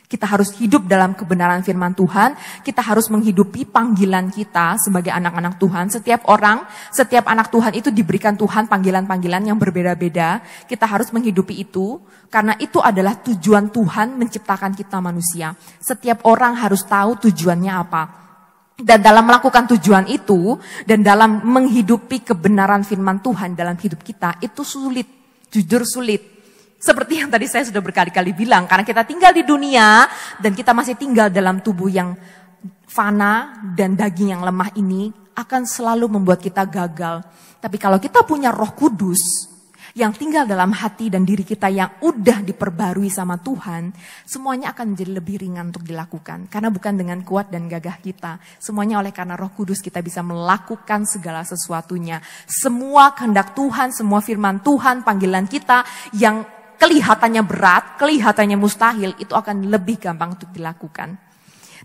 Speaker 4: Kita harus hidup dalam kebenaran firman Tuhan. Kita harus menghidupi panggilan kita sebagai anak-anak Tuhan. Setiap orang, setiap anak Tuhan itu diberikan Tuhan panggilan-panggilan yang berbeda-beda. Kita harus menghidupi itu. Karena itu adalah tujuan Tuhan menciptakan kita manusia. Setiap orang harus tahu tujuannya apa. Dan dalam melakukan tujuan itu, dan dalam menghidupi kebenaran firman Tuhan dalam hidup kita, itu sulit. Jujur sulit. Seperti yang tadi saya sudah berkali-kali bilang, karena kita tinggal di dunia dan kita masih tinggal dalam tubuh yang fana dan daging yang lemah ini akan selalu membuat kita gagal. Tapi kalau kita punya Roh Kudus yang tinggal dalam hati dan diri kita yang udah diperbarui sama Tuhan, semuanya akan menjadi lebih ringan untuk dilakukan. Karena bukan dengan kuat dan gagah kita, semuanya oleh karena Roh Kudus kita bisa melakukan segala sesuatunya. Semua kehendak Tuhan, semua firman Tuhan, panggilan kita yang kelihatannya berat, kelihatannya mustahil, itu akan lebih gampang untuk dilakukan.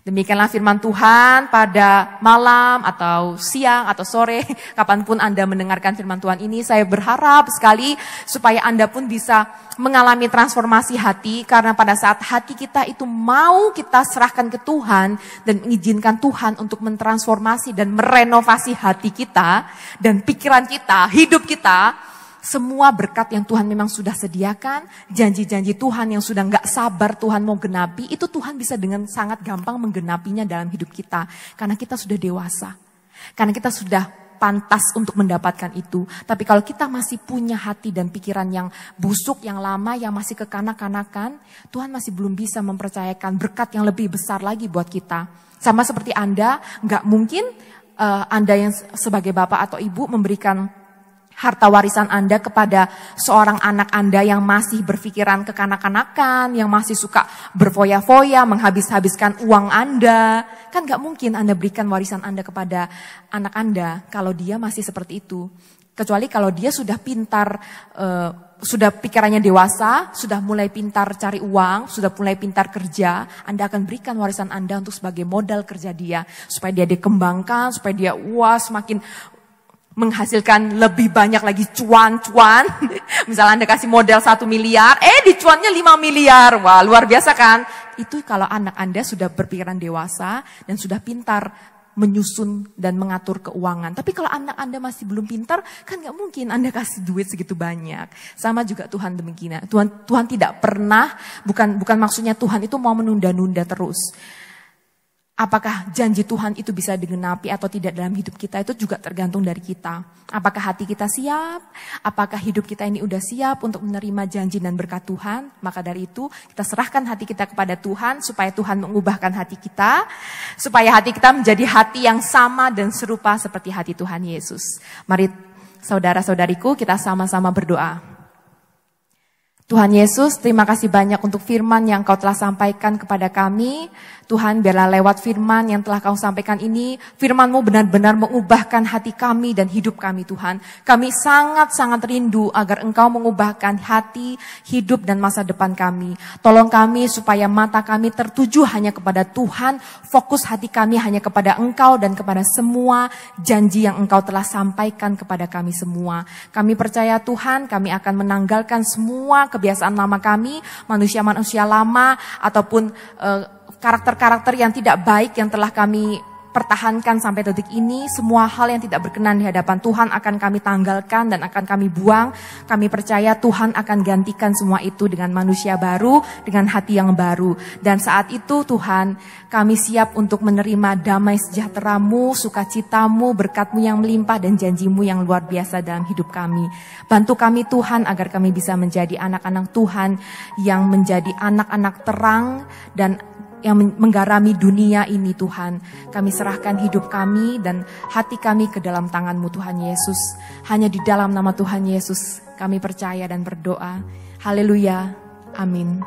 Speaker 4: Demikianlah firman Tuhan pada malam atau siang atau sore, kapanpun Anda mendengarkan firman Tuhan ini, saya berharap sekali supaya Anda pun bisa mengalami transformasi hati, karena pada saat hati kita itu mau kita serahkan ke Tuhan dan mengizinkan Tuhan untuk mentransformasi dan merenovasi hati kita dan pikiran kita, hidup kita, semua berkat yang Tuhan memang sudah sediakan, janji-janji Tuhan yang sudah gak sabar Tuhan mau genapi, itu Tuhan bisa dengan sangat gampang menggenapinya dalam hidup kita. Karena kita sudah dewasa, karena kita sudah pantas untuk mendapatkan itu. Tapi kalau kita masih punya hati dan pikiran yang busuk, yang lama, yang masih kekanak-kanakan, Tuhan masih belum bisa mempercayakan berkat yang lebih besar lagi buat kita. Sama seperti Anda, gak mungkin Anda yang sebagai bapak atau ibu memberikan harta warisan Anda kepada seorang anak Anda yang masih berpikiran kekanak-kanakan, yang masih suka berfoya-foya, menghabis-habiskan uang Anda. Kan gak mungkin Anda berikan warisan Anda kepada anak Anda kalau dia masih seperti itu. Kecuali kalau dia sudah pintar, sudah pikirannya dewasa, sudah mulai pintar cari uang, sudah mulai pintar kerja, Anda akan berikan warisan Anda untuk sebagai modal kerja dia. Supaya dia dikembangkan, supaya dia semakin menghasilkan lebih banyak lagi cuan-cuan. Misalnya Anda kasih modal 1 miliar, dicuannya 5 miliar. Wah, luar biasa kan? Itu kalau anak Anda sudah berpikiran dewasa dan sudah pintar menyusun dan mengatur keuangan. Tapi kalau anak Anda masih belum pintar, kan gak mungkin Anda kasih duit segitu banyak. Sama juga Tuhan demikian. Tuhan tidak pernah, bukan maksudnya Tuhan itu mau menunda-nunda terus. Apakah janji Tuhan itu bisa digenapi atau tidak dalam hidup kita, itu juga tergantung dari kita. Apakah hati kita siap? Apakah hidup kita ini udah siap untuk menerima janji dan berkat Tuhan? Maka dari itu kita serahkan hati kita kepada Tuhan supaya Tuhan mengubahkan hati kita. Supaya hati kita menjadi hati yang sama dan serupa seperti hati Tuhan Yesus. Mari saudara-saudariku kita sama-sama berdoa. Tuhan Yesus, terima kasih banyak untuk firman yang Kau telah sampaikan kepada kami. Tuhan, biarlah lewat firman yang telah Kau sampaikan ini, firman-Mu benar-benar mengubahkan hati kami dan hidup kami, Tuhan. Kami sangat-sangat rindu agar Engkau mengubahkan hati, hidup, dan masa depan kami. Tolong kami supaya mata kami tertuju hanya kepada Tuhan, fokus hati kami hanya kepada Engkau dan kepada semua janji yang Engkau telah sampaikan kepada kami semua. Kami percaya Tuhan, kami akan menanggalkan semua kebiasaan lama kami, manusia-manusia lama, ataupun karakter-karakter yang tidak baik yang telah kami pertahankan sampai detik ini. Semua hal yang tidak berkenan di hadapan Tuhan akan kami tanggalkan dan akan kami buang. Kami percaya Tuhan akan gantikan semua itu dengan manusia baru, dengan hati yang baru. Dan saat itu Tuhan, kami siap untuk menerima damai sejahtera-Mu, sukacita-Mu, berkat-Mu yang melimpah dan janji-Mu yang luar biasa dalam hidup kami. Bantu kami Tuhan agar kami bisa menjadi anak-anak Tuhan yang menjadi anak-anak terang dan yang menggarami dunia ini Tuhan. Kami serahkan hidup kami dan hati kami ke dalam tangan-Mu Tuhan Yesus. Hanya di dalam nama Tuhan Yesus kami percaya dan berdoa. Haleluya. Amin.